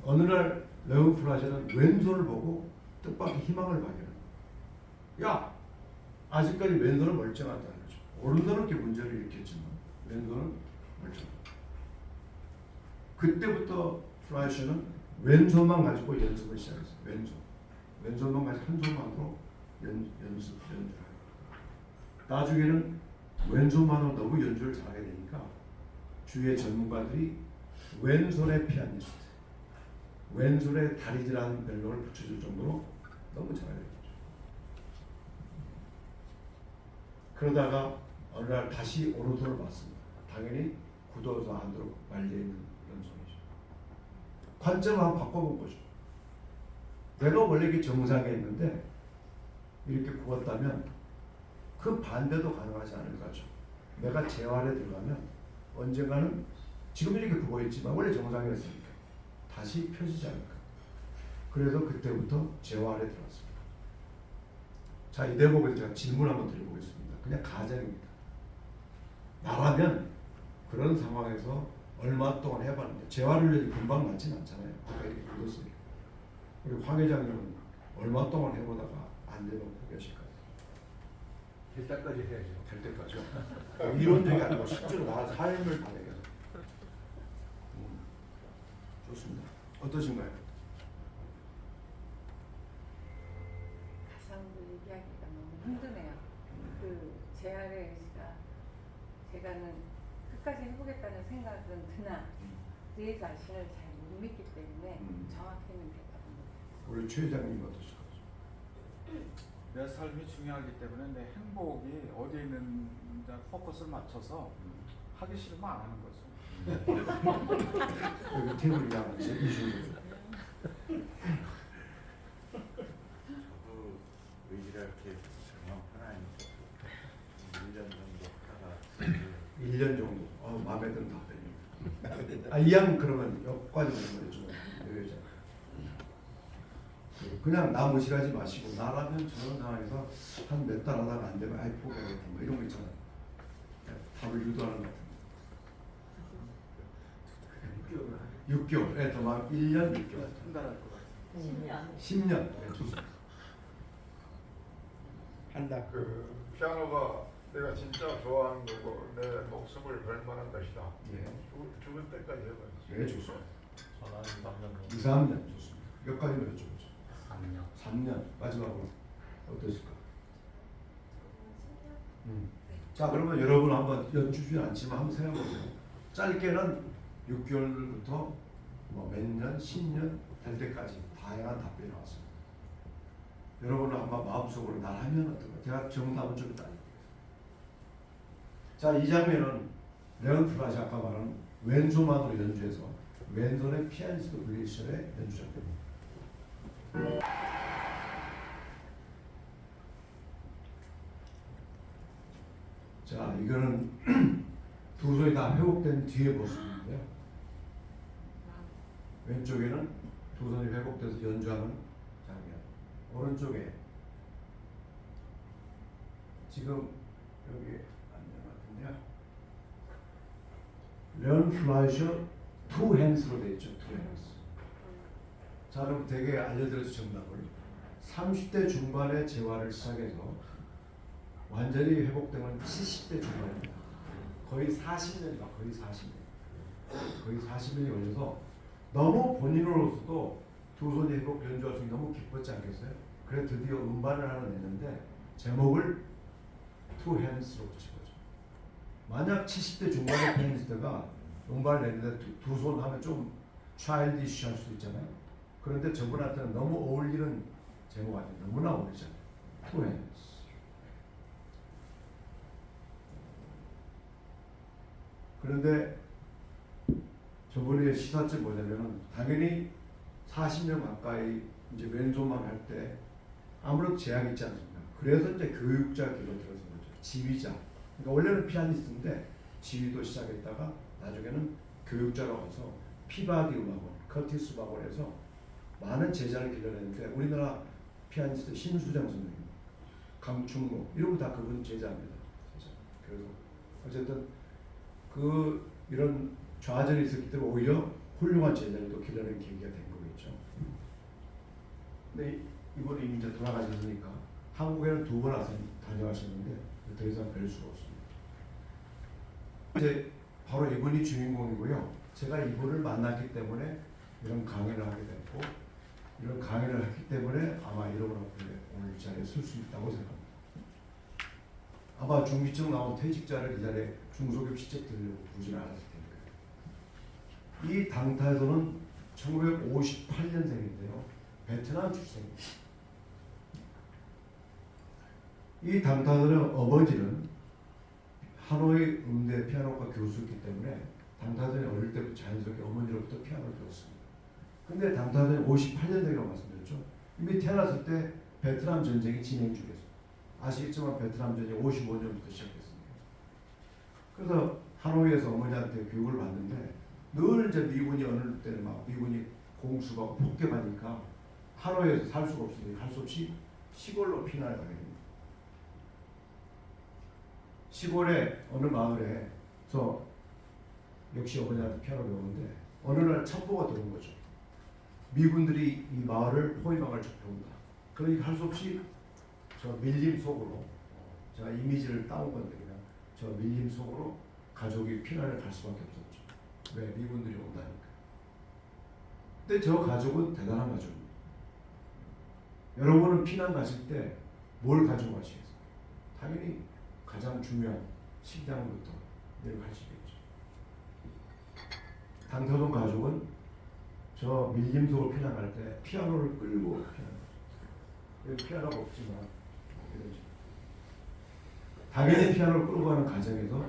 [SPEAKER 3] 어느 날 레온 플라셔는 왼손을 보고 뜻밖의 희망을 발견합니다. 야! 아직까지 왼손은 멀쩡하다는 거죠. 오른손은 이렇게 문제를 일으켰지만 왼손은 멀쩡하다. 그때부터 플라셔는 왼손만 가지고 연습을 시작했어요. 왼손만 가지고 한 손만으로 연주를 하고 나중에는 왼손만으로 너무 연주를 잘하게 되니까 주위의 전문가들이 왼손의 피아니스트, 왼손의 다리질하는 별명을 붙여줄 정도로 너무 잘하게 됐죠. 그러다가 어느 날 다시 오른손을 봤습니다. 당연히 굳어서 안으로 말려있는 그런 손이죠. 관점을 한번 바꿔본 거죠. 내가 원래 이렇게 정상에 있는데 이렇게 굽었다면 그 반대도 가능하지 않을까죠. 내가 재활에 들어가면 언젠가는 지금 이렇게 굽어 있지만 원래 정상이었으니까 다시 펴지지 않을까. 그래서 그때부터 재활에 들어갔습니다. 자, 이 대목에서 제가 질문 한번 드려보겠습니다. 그냥 가정입니다. 나라면 그런 상황에서 얼마 동안 해봤는데 재활훈련이 금방 낫진 않잖아요. 아까 이렇게 굳었으니까. 우리 황 회장님은 얼마 동안 해보다가 안 되면 포기하실까요?
[SPEAKER 5] 될 때까지 해야죠.
[SPEAKER 3] 될 때까지요. 이론적이 아니고 실제로 나 삶을 반영해서. 좋습니다. 어떠신가요?
[SPEAKER 6] 가상도 얘기하기가 너무 힘드네요. 그 재활의 의지가 제가는 끝까지 해보겠다는 생각은 드나 내 자신을 잘 못 믿기 때문에 정확히는 대답합니다.
[SPEAKER 3] 우리 최 회장님 어떠실까요?
[SPEAKER 7] 내 삶이 중요하기 때문에 내 행복이 어디에 있는지 포커스를 맞춰서 하기 싫으면 안 하는 거죠.
[SPEAKER 3] 여기 테이블이 양은 제 이슈죠.
[SPEAKER 8] 저도 의지가 이렇게 정확한 아니고 1년 정도 하다가
[SPEAKER 3] 1년 정도. 마음에 드는 답변입니다. 이왕 그러면 여기까지 말해주면 여자. 그냥 나 무시하지 마시고 나라면 저런 상황에서 한 몇 달 하다가 안 되면 아이 포기하겠다 뭐 이런 거 있잖아요. 답을 유도하는 것 같은 6개월. 더 막 1년 6개월.
[SPEAKER 7] 한달할 것 같아요.
[SPEAKER 2] 10년.
[SPEAKER 3] 10년. 네, 좋습니다.
[SPEAKER 4] 한다.
[SPEAKER 5] 그 피아노가 내가 진짜 좋아하는 거고 내 목숨을 걸 만한 것이다.
[SPEAKER 3] 예.
[SPEAKER 5] 죽을 때까지 해봐야지.
[SPEAKER 3] 네, 좋습니다.
[SPEAKER 8] 전화 2-3년
[SPEAKER 3] 2, 3년 좋습니다. 몇 가지만 여쭤보죠.
[SPEAKER 8] 3년
[SPEAKER 3] 3년 마지막으로 어떠실까? 자, 그러면 여러분 한번 여쭈지 않지만 한번 생각해보세요. 짧게는 6개월부터 뭐 몇 년, 10년 될 때까지 다양한 답변이 나왔습니다. 여러분은 한번 마음속으로 날 하면 어떨까? 제가 정답은 좀 이따 알려드리겠습니다. 자, 이 장면은 레온 플라시 아까 말한 왼손만으로 연주해서 왼손의 피아니스트 릴리션의 연주 장면입니다. 자, 이거는 두 손이 다 회복된 뒤의 모습인데요. 왼쪽에는 두 손이 회복돼서 연주하는 장면. 오른쪽에 지금 여기 앉은 것 같은데요. 레온 플라이셔 투 핸스로 되어 있죠. 투 핸스. 자, 그럼 되게 알려드려서 정답을 30대 중반의 재활을 시작해서 완전히 회복된 건 70대 중반입니다. 거의 40년이다. 거의 40년. 거의 40년이 걸려서 너무 본인으로서도 두 손이 회복 연주할 수 있는 너무 기뻤지 않겠어요? 그래 드디어 음반을 하나 냈는데 제목을 Two Hands로 붙인 거죠. 만약 70대 중반의 피아니스트가 음반을 냈는데 두 손 하면 좀 차일디쉬 할 수도 있잖아요. 그런데 저분한테는 너무 어울리는 제목 아니에요. 너무나 어울리잖아요. Two Hands. 그런데 저번에 시사점 뭐냐면은 당연히 40년 가까이 이제 왼손만 할 때 아무런 제약이 있지 않습니까? 그래서 이제 교육자 길로 들어선 거죠. 지휘자. 그러니까 원래는 피아니스트인데 지휘도 시작했다가 나중에는 교육자로 가서 피바디 음악원, 커티스 음악원에서 많은 제자를 길러냈는데 우리나라 피아니스트 신수장 선생님, 강충모 이런 거 다 그분 제자입니다. 제자. 그래서 어쨌든 그 이런 좌절이 있었기 때문에 오히려 훌륭한 제자를 또 길러낸 계기가 된 거겠죠. 근데 이분이 이제 돌아가셨으니까 한국에는 2번 다녀가셨는데 더 이상 뵐 수가 없습니다. 이제 바로 이분이 주인공이고요. 제가 이분을 만났기 때문에 이런 강연을 하게 됐고 이런 강연을 했기 때문에 아마 여러분 앞에 오늘 이 자리에 설 수 있다고 생각합니다. 아마 중기증 나온 퇴직자를 이 자리에 중소기업 들으려고 부르지는 않았을 텐데 이 당타에서는 1958년생인데요. 베트남 출생입니다. 이 당타선의 어머니는 하노이 음대 피아노과 교수였기 때문에 당타선이 어릴 때부터 자연스럽게 어머니로부터 피아노를 배웠습니다. 근데 당타선이 58년생이라고 말씀드렸죠. 이미 태어났을 때 베트남 전쟁이 진행 중이었어요. 아시겠지만 베트남 전쟁이 55년부터 시작했습니다. 그래서 하노이에서 어머니한테 교육을 받는데 늘 이제 미군이 어느 때는 막 미군이 공수하고 폭격하니까 하노이에서 살 수가 없으니 할 수 없이 시골로 피난을 가게 됩니다. 시골의 어느 마을에서 역시 어머니한테 피아노를 배우는데 어느 날 첩보가 들어온 거죠. 미군들이 이 마을을 포위망을 좁혀온다. 그러니까 할 수 없이 저 밀림 속으로 제가 이미지를 따온 건데 그냥 저 밀림 속으로 가족이 피난을 갈 수밖에 없었죠. 왜? 미군들이 온다니까. 근데 저 가족은 대단한 가족입니다. 여러분은 피난 가실 때 뭘 가지고 가시겠어요? 당연히 가장 중요한 식량부터 내려가시겠죠. 당타동 가족은 저 밀림 속으로 피난 갈 때 피아노를 끌고 피난 피아노가 없지만 이러죠. 당연히 피아노를 끌고 가는 과정에서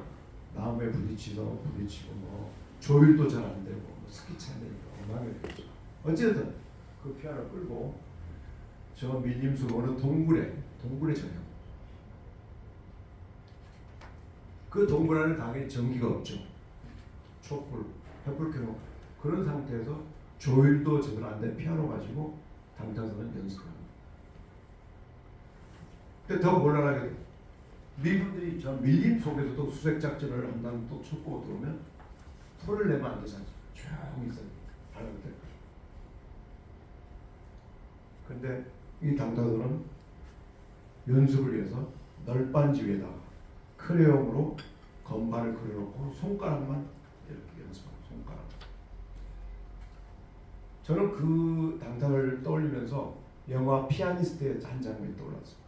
[SPEAKER 3] 나무에 부딪히고 뭐 조율도 잘 안 되고 뭐 스키치 안 되니까 엉망이 되죠. 어쨌든 그 피아노를 끌고 저 밀림 속 어느 동굴에 전혀 그 동굴 안에 당연히 전기가 없죠. 촛불, 횃불 켜놓고 그런 상태에서 조율도 제대로 안 된 피아노 가지고 당타선은 연습합니다. 근데 더 곤란하게 돼요. 미군들이 저 밀림 속에서도 수색 작전을 한다는 또 첩보가 들어오면 소리를 내면 안 되잖아요. 조용히 있어야 돼요. 발랄 때까지. 근데 이 당타선은 연습을 위해서 널빤지 위에다가 크레용으로 건반을 그려놓고 손가락만 이렇게 연습하고 손가락. 저는 그 당사를 떠올리면서 영화 피아니스트의 한 장면이 떠올랐어요.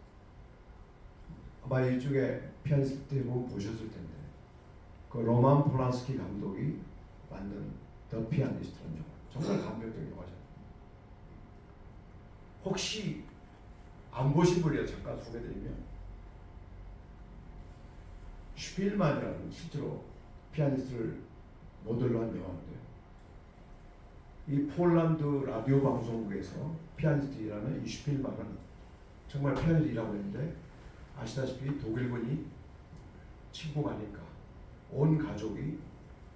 [SPEAKER 3] 아마 이쪽에 피아니스트 보면 보셨을 텐데 그 로만 폴란스키 감독이 만든 더 피아니스트라는 영화 정말 감동적인 영화잖아요. 혹시 안 보신 분이라 잠깐 소개드리면 슈필만이라는 실제로 피아니스트를 모델로 한 영화인데요. 이 폴란드 라디오 방송국에서 피아니스트 일하는 이 슈필만은 정말 피아니스트 일하고 있는데 아시다시피 독일군이 침공하니까 온 가족이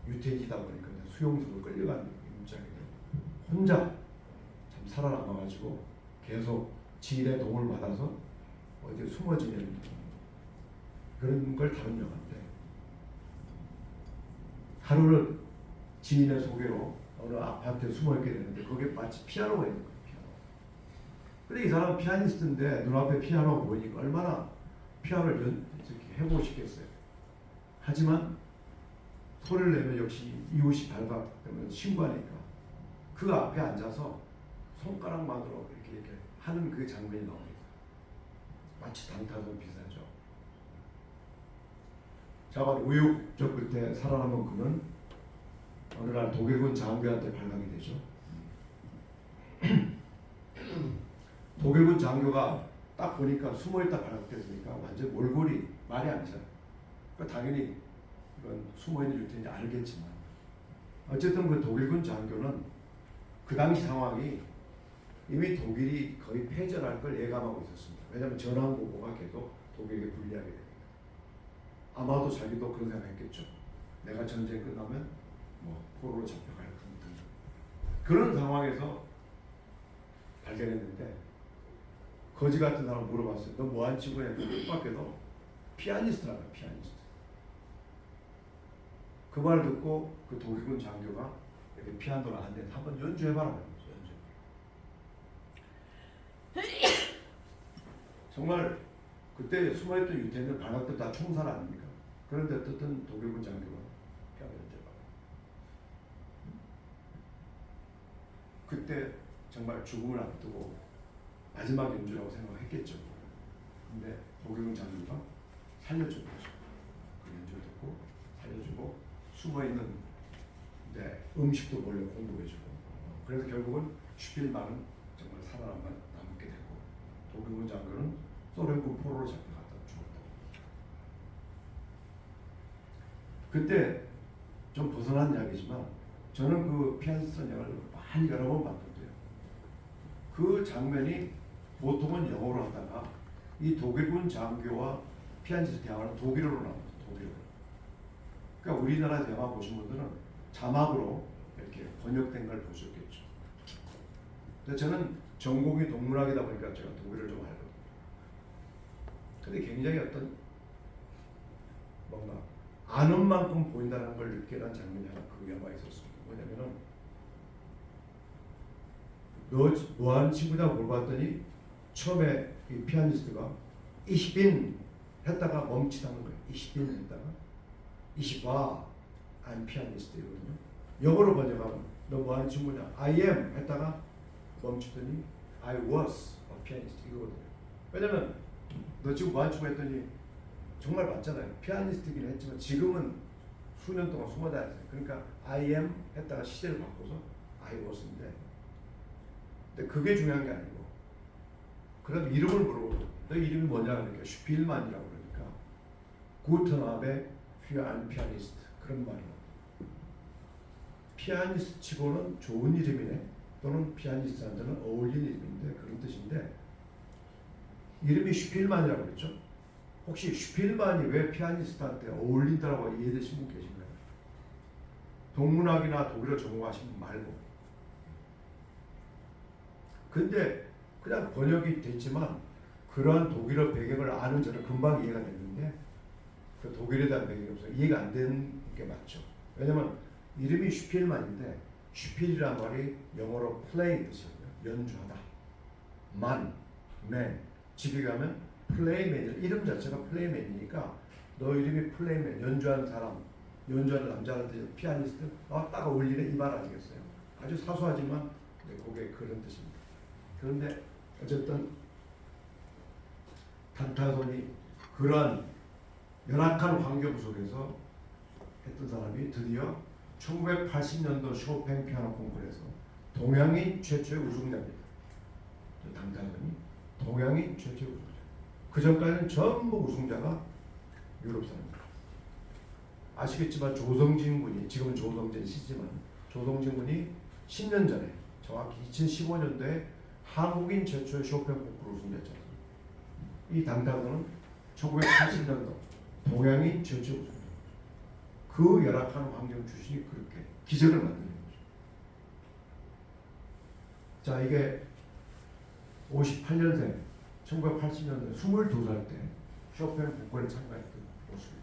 [SPEAKER 3] 유태지다 보니까 수용소로 끌려가는 입장이 돼요. 혼자 참 살아남아가지고 계속 지인의 도움을 받아서 어디 숨어지는 그런 걸 다룬 영화인데 하루는 지인의 소개로 어느 아파트에 숨어있게 되는데 거기에 마치 피아노가 있는 거예요. 피아노. 근데 이 사람은 피아니스트인데 눈앞에 피아노가 보이니까 얼마나 피아노를 해보고 싶겠어요. 하지만 소리를 내면 역시 이웃이 발각되면 신고하니까 그 앞에 앉아서 손가락만으로 이렇게 하는 그 장면이 나옵니다. 마치 단타전 비슷하죠. 자가 우여곡절 끝에 살아남은 그는 어느 날 독일군 장교한테 발각이 되죠. 독일군 장교가 딱 보니까 숨어있다 발각됐으니까 완전 몰골이 말이 안 되잖아요. 그러니까 당연히 이건 숨어있는 유태인지 알겠지만 어쨌든 그 독일군 장교는 그 당시 상황이 이미 독일이 거의 패전할 걸 예감하고 있었습니다. 왜냐하면 전황고고가 계속 독일에게 불리하게 됩니다. 아마도 자기도 그런 생각했겠죠. 내가 전쟁 끝나면 뭐 포로로 잡혀갈 등 그런 상황에서 발견했는데 거지 같은 사람 물어봤어요. 너 뭐한 친구냐? 뜻밖에도 피아니스트라고 피아니스트. 그 말 듣고 그 독일군 장교가 이렇게 피아노를 안 돼. 한번 연주해봐라. 정말 그때 숨어있던 유태인들 발각도 다 총살 아닙니까? 그런데 어쨌든 독일군 장교가 피아노 연주해봐라. 그때 정말 죽음을 앞두고 마지막 연주라고 생각했겠죠. 근데 독일군 장교가 살려준 거죠. 그 연주를 듣고 살려주고 숨어있는 음식도 몰래 공급해주고 그래서 결국은 슈필만은 정말 살아남게 되고 독일군 장교는 소련군 포로로 잡혀갔다 죽었다. 그때 좀 벗어난 이야기지만 저는 그 피아니스트 영화를 많이 여러 번 봤는데요. 그 장면이 보통은 영어로 하다가 이 독일군 장교와 피아니스트 대화는 독일어로 나옵니다. 독일어로. 그러니까 우리나라 영화 보신 분들은 자막으로 이렇게 번역된 걸 보셨겠죠. 근데 저는 전공이 동물학이다 보니까 제가 독일을 좀 알거든요. 근데 굉장히 어떤 뭔가 아는 만큼 보인다는 걸 느끼는 장면이 하나 그 영화에 있었습니다. 뭐냐면은 너 뭐하는 친구냐 물어봤더니 처음에 이 피아니스트가 Ich bin 했다가 멈칫하는 거예요. Ich bin 했다가 Ich war ein Pianist 이거든요. 영어로 번역하면 너 뭐하는 친구냐 I am 했다가 멈추더니 I was a pianist 이거거든요. 왜냐면 너 지금 뭐하는 친구 했더니 정말 맞잖아요. 피아니스트긴 했지만 지금은 수년 동안 숨어 다녔어요. 그러니까 I am 했다가 시제를 바꿔서 I was인데 근데 그게 중요한 게 아니고 그다음 이름을 물어보고 너 이름이 뭐냐 그러니까 슈필만이라고 그러니까 Guten Abend für einen Pianist 그런 말이에요. 피아니스트 치고는 좋은 이름이네 또는 피아니스트한테는 어울리는 이름인데 그런 뜻인데 이름이 슈필만이라고 그랬죠. 혹시 슈필만이 왜 피아니스트한테 어울린다고 이해되신 분 계신가요? 동문학이나 독일어 전공하신 분 말고. 근데 그냥 번역이 됐지만 그러한 독일어 배경을 아는 저는 금방 이해가 됐는데 그 독일에 대한 배경이 없어서 이해가 안 되는 게 맞죠. 왜냐면 이름이 슈필만인데 슈필이란 말이 영어로 play 뜻이거든요. 연주하다. man, 집에 가면 플레이맨, 이름 자체가 플레이맨이니까 너 이름이 플레이맨, 연주하는 사람, 연주하는 남자가 피아니스트, 딱 어울리는 이 말 아니겠어요? 아주 사소하지만 그게 그런 뜻입니다. 그런데 어쨌든 단타손이 그러한 열악한 환경 속에서 했던 사람이 드디어 1980년도 쇼팽 피아노 콩쿠르에서 동양인 최초의 우승자입니다. 단타손이 동양인 최초의 우승자. 그 전까지는 전부 우승자가 유럽 사람입니다. 아시겠지만 조성진 군이, 지금은 조성진 씨지만 조성진 군이 10년 전에 정확히 2015년도에 한국인 최초의 쇼팽 콩쿠르 우승자였잖아요. 이 단타손은 1980년도 동양인 최초의 우승자. 그 열악한 환경 출신이 그렇게 기적을 만드는 거죠. 자, 이게 58년생 1980년대 22살 때 쇼팽 콩쿠르에 참가했던 모습입니다.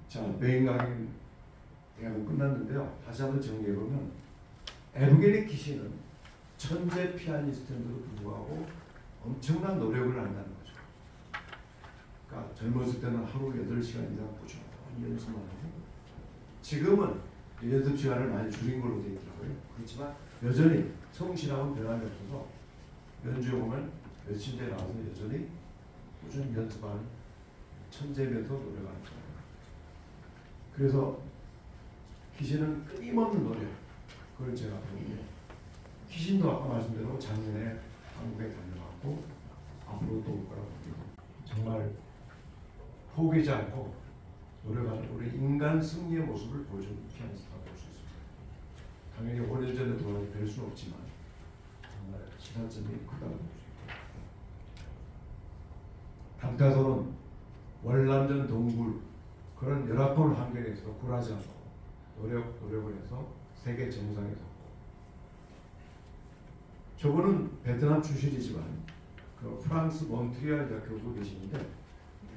[SPEAKER 3] 자, 메인 강의 대학은 끝났는데요. 다시 한번 정리해보면 에브게니 키시는 천재 피아니스트인데도 불구하고 엄청난 노력을 한다는 거죠. 그러니까 젊었을 때는 하루 8시간 이상 꾸준히 연습만 하고 지금은 연습 시간을 많이 줄인 걸로 되어 있더라고요. 그렇지만 여전히 성실하고 변함이 없어서 연주에 보면 며칠째 나와서 여전히 꾸준히 연습하는 천재면서 노력하는 거예요. 그래서 키시는 끊임없는 노력, 그걸 제가 배우고 키신도 아까 말씀대로 작년에 한국에 다녀왔고 앞으로 또 올 거라고 봅니다. 정말 포기하지 않고 노력하는 우리 인간 승리의 모습을 보여준 피아니스트라고 볼 수 있습니다. 당연히 5년 전에 돌아서 뵐 수는 없지만 정말 시사점이 크다고 볼 수 있습니다. 단타손은 월남전 동굴 그런 열악한 환경에서 굴하지 않고 노력을 해서 세계 정상에 섰고, 저분은 베트남 출신이지만 그 프랑스 몬트리알 대학 교수 계시는데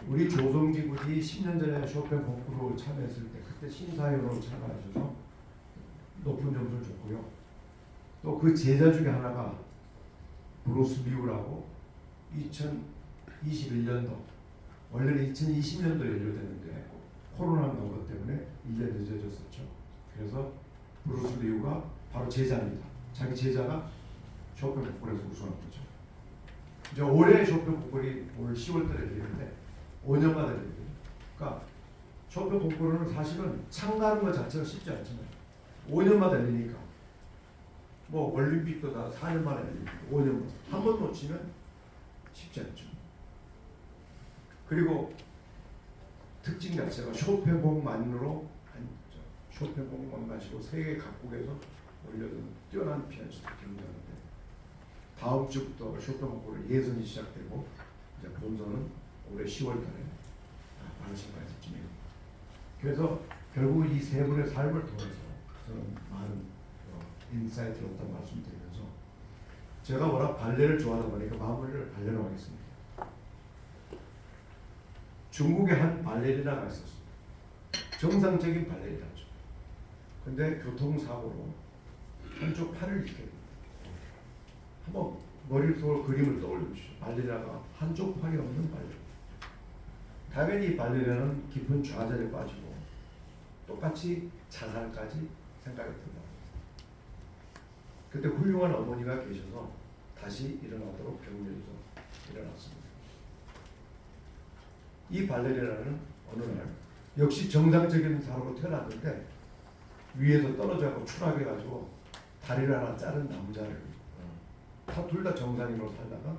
[SPEAKER 3] 우리 조성진 군이 10년 전에 쇼팽 콩쿠르 참여했을 때 그때 심사위원으로 참가하셔서 높은 점수를 줬고요. 또 그 제자 중에 하나가 브루스 리우라고 2021년도 원래는 2020년도 연료됐는데 코로나 나온 때문에 1년 늦어졌었죠. 그래서 브루스 리우가 바로 제자입니다. 자기 제자가 쇼팽 콩쿠르에서 우승한 거죠. 이제 올해 쇼팽 콩쿠르이 올 10월달에 열리는데 5년마다 열려요. 그러니까 쇼팽 콩쿠르는 사실은 참가하는 것 자체가 쉽지 않지만 5년마다 열리니까 뭐 올림픽도 다 4년 만에 열리니까 5년 한 번 놓치면 쉽지 않죠. 그리고 특징 자체가 쇼팽곡만으로 쇼팽곡만 가지고 세계 각국에서 올려둔 뛰어난 피아니스트 경쟁하는데 다음 주부터 쇼팽곡으로 예선이 시작되고 이제 본선은 올해 10월달에 바르셀로나에서 진행됩니다. 그래서 결국 이 세 분의 삶을 통해서 저는 많은 인사이트를 얻었다고 말씀드리면서 제가 워낙 발레를 좋아하다 보니까 마무리를 발레로 하겠습니다. 중국의 한 발레리나가 있었어요. 정상적인 발레리나죠. 근데 교통사고로 한쪽 팔을 잃게 됩니다. 한번 머릿속으로 그림을 떠올려보시죠. 발레리나가 한쪽 팔이 없는 발레리나. 당연히 이 발레리나는 깊은 좌절에 빠지고 똑같이 자살까지 생각이 든다. 그때 훌륭한 어머니가 계셔서 다시 일어나도록 격려해서 일어났습니다. 이 발레리나는 어느 날 역시 정상적인 사람으로 태어났는데 위에서 떨어져서 추락해가지고 다리를 하나 자른 남자를 둘 다 정상인으로 살다가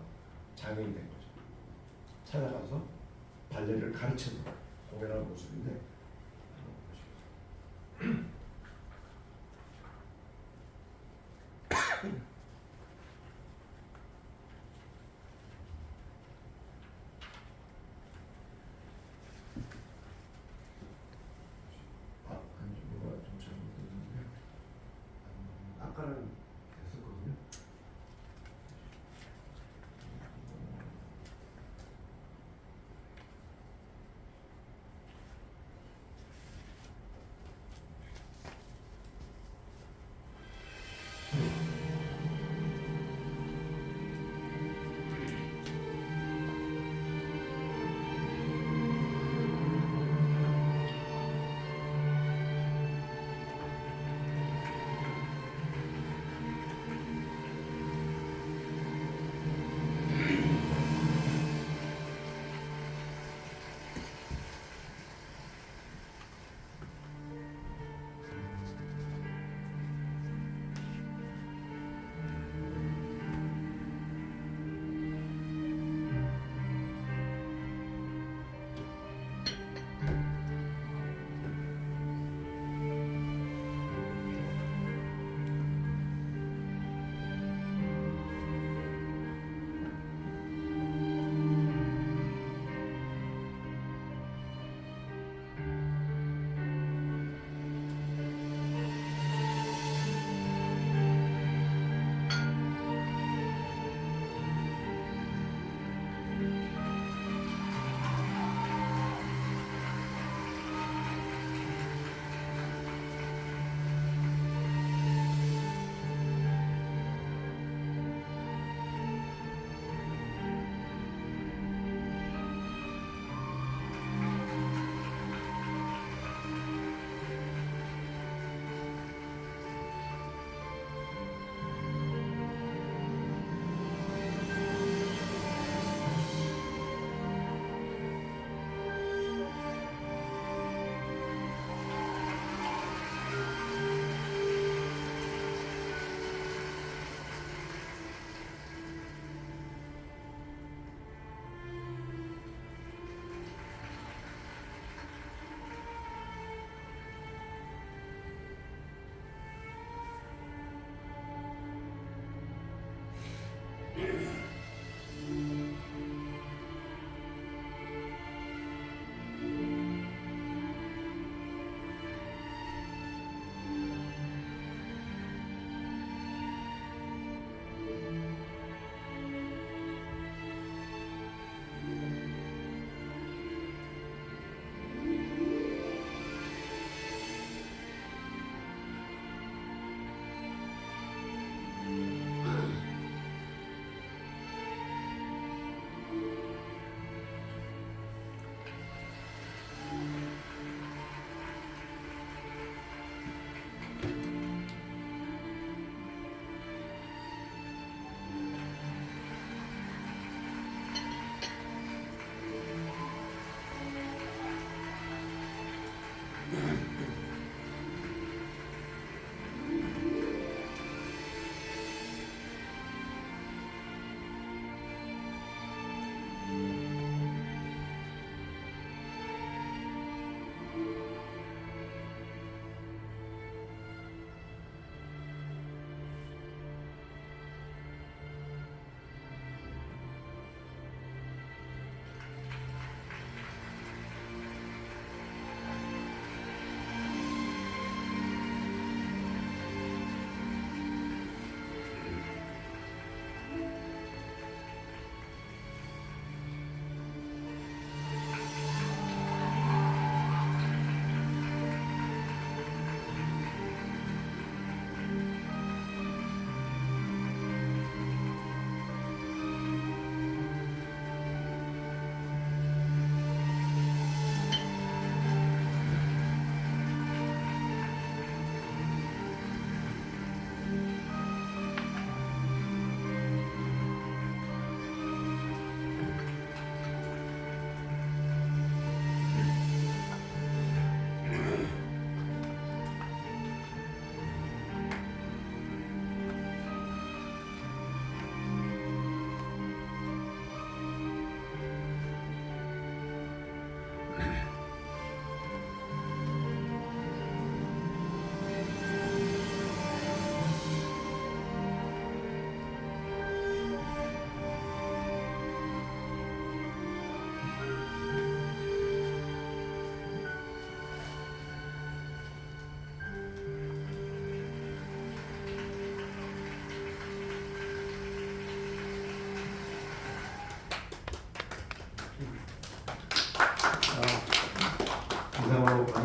[SPEAKER 3] 장애인이 된 거죠. 찾아가서 발레를 가르쳐서 공연하는 모습인데 아니 뭐가 좀 잘못됐는데 아까는 됐었거든요.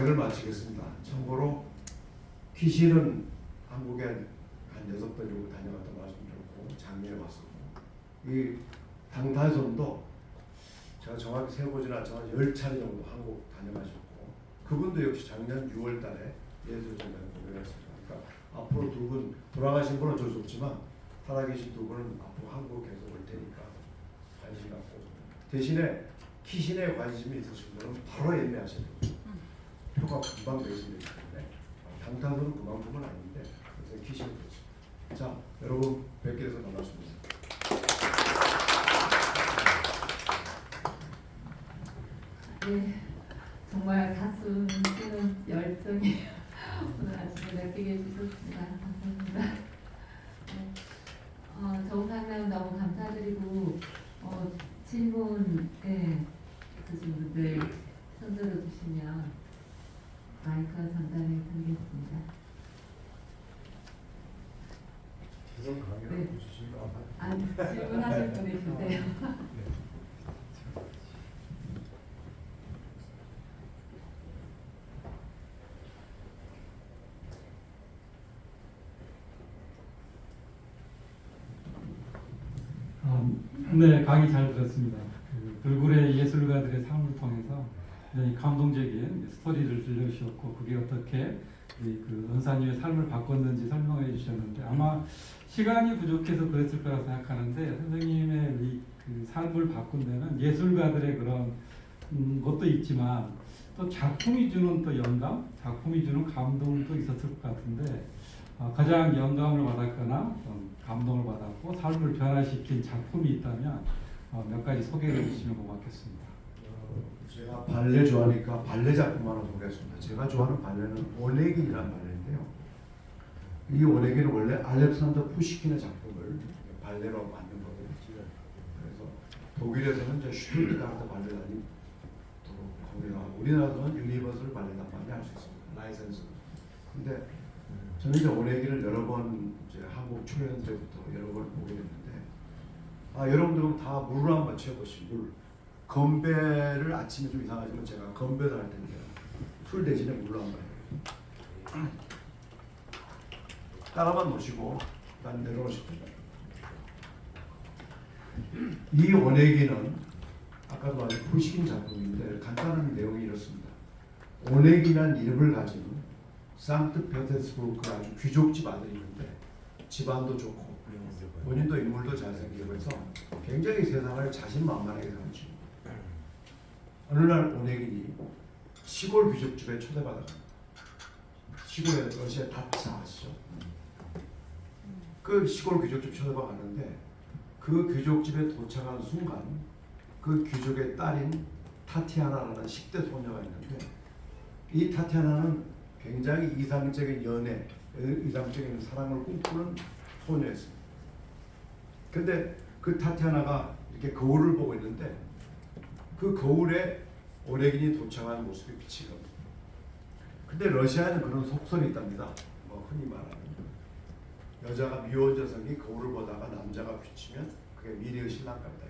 [SPEAKER 3] 강의를 마치겠습니다. 참고로 귀신은 한국에 한 6번 정도 다녀갔다 말씀드렸고 작년에 왔었고 이 당타손도 제가 정확히 세보지는 않지만 10차례 정도 한국 다녀가셨고 그분도 역시 작년 6월 달에 예술전당에 공연했습니다. 그러니까 앞으로 두 분 돌아가신 분은 어쩔 수 없지만 살아계신 두 분은 앞으로 한국 계속 올 테니까 관심 갖고 대신에 귀신에 관심이 있으신 분은 바로 예매하셔야 됩니다. 표가 금방 매진되기 때문에 당타손은 그만큼은 아닌데 그래서 귀신이 그렇죠. 자 여러분 뵙게 돼서 반갑습니다.
[SPEAKER 1] 네, 정말 가슴 뛰는 열정이에요. 오늘 아침에 느끼게 해주셨습니다. 감사합니다. 네, 좋은 강연 너무 감사드리고 질문에 있으신 분들 손 들어주시면 마이크 전달해 드리겠습니다.
[SPEAKER 3] 계속 강의를
[SPEAKER 1] 네.
[SPEAKER 3] 해주시면 아마
[SPEAKER 1] 아니, 질문하실 분이 계세요.
[SPEAKER 9] 네, 강의 잘 들었습니다. 불굴의 예술가들의 삶을 통해서 굉장히 감동적인 스토리를 들려주셨고 그게 어떻게 그 은사님의 삶을 바꿨는지 설명해 주셨는데 아마 시간이 부족해서 그랬을 거라 생각하는데 선생님의 그 삶을 바꾼 데는 예술가들의 그런 것도 있지만 또 작품이 주는 또 영감, 작품이 주는 감동도 있었을 것 같은데 가장 영감을 받았거나 감동을 받았고 삶을 변화시킨 작품이 있다면 몇 가지 소개해 주시면 고맙겠습니다.
[SPEAKER 3] 제가 발레 좋아하니까 발레 작품 하나 소개했습니다. 제가 좋아하는 발레는 오네긴이라는 발레인데요. 이 오네긴은 원래 알렉산더 푸시킨의 작품을 발레로 만든 거거든요. 그래서 독일에서는 이제 슈투트가르트 발레단이 공연하고 우리나라에서는 유니버설 발레단만이 할 수 있습니다. 라이센스. 근데 저는 이제 오네긴을 여러 번 이제 한국 초연 때부터 여러 번 보게 됐는데 여러분들은 다 물을 한번 채워보시죠. 물. 건배를 아침에 좀 이상하지만 제가 건배를 할 텐데 술 대신에 물로 한번 해요. 따라만 놓으시고 난 내려오실 겁니다. 이 오네기는 아까도 말한 푸시킨 작품인데 간단한 내용이 이렇습니다. 오네기라는 이름을 가진 상트페테르스부르크 아주 귀족집 아들이 있는데 집안도 좋고 본인도 인물도 잘생기고 해서 굉장히 세상을 자신만만하게 사는 친구. 어느 날 오네긴이 시골 귀족집에 초대받았습니다. 시골에 러시아 다차 아시죠? 그 시골 귀족집 초대받았는데 그 귀족집에 도착한 순간 그 귀족의 딸인 타티아나라는 10대 소녀가 있는데 이 타티아나는 굉장히 이상적인 연애, 이상적인 사랑을 꿈꾸는 소녀였습니다. 근데 그 타티아나가 이렇게 거울을 보고 있는데 그 거울에 오네긴이 도착한 모습이 비친 겁니다. 근데 러시아에는 그런 속설이 있답니다. 뭐 흔히 말하는 여자가 미워져서니 거울을 보다가 남자가 비치면 그게 미래의 신랑감이다.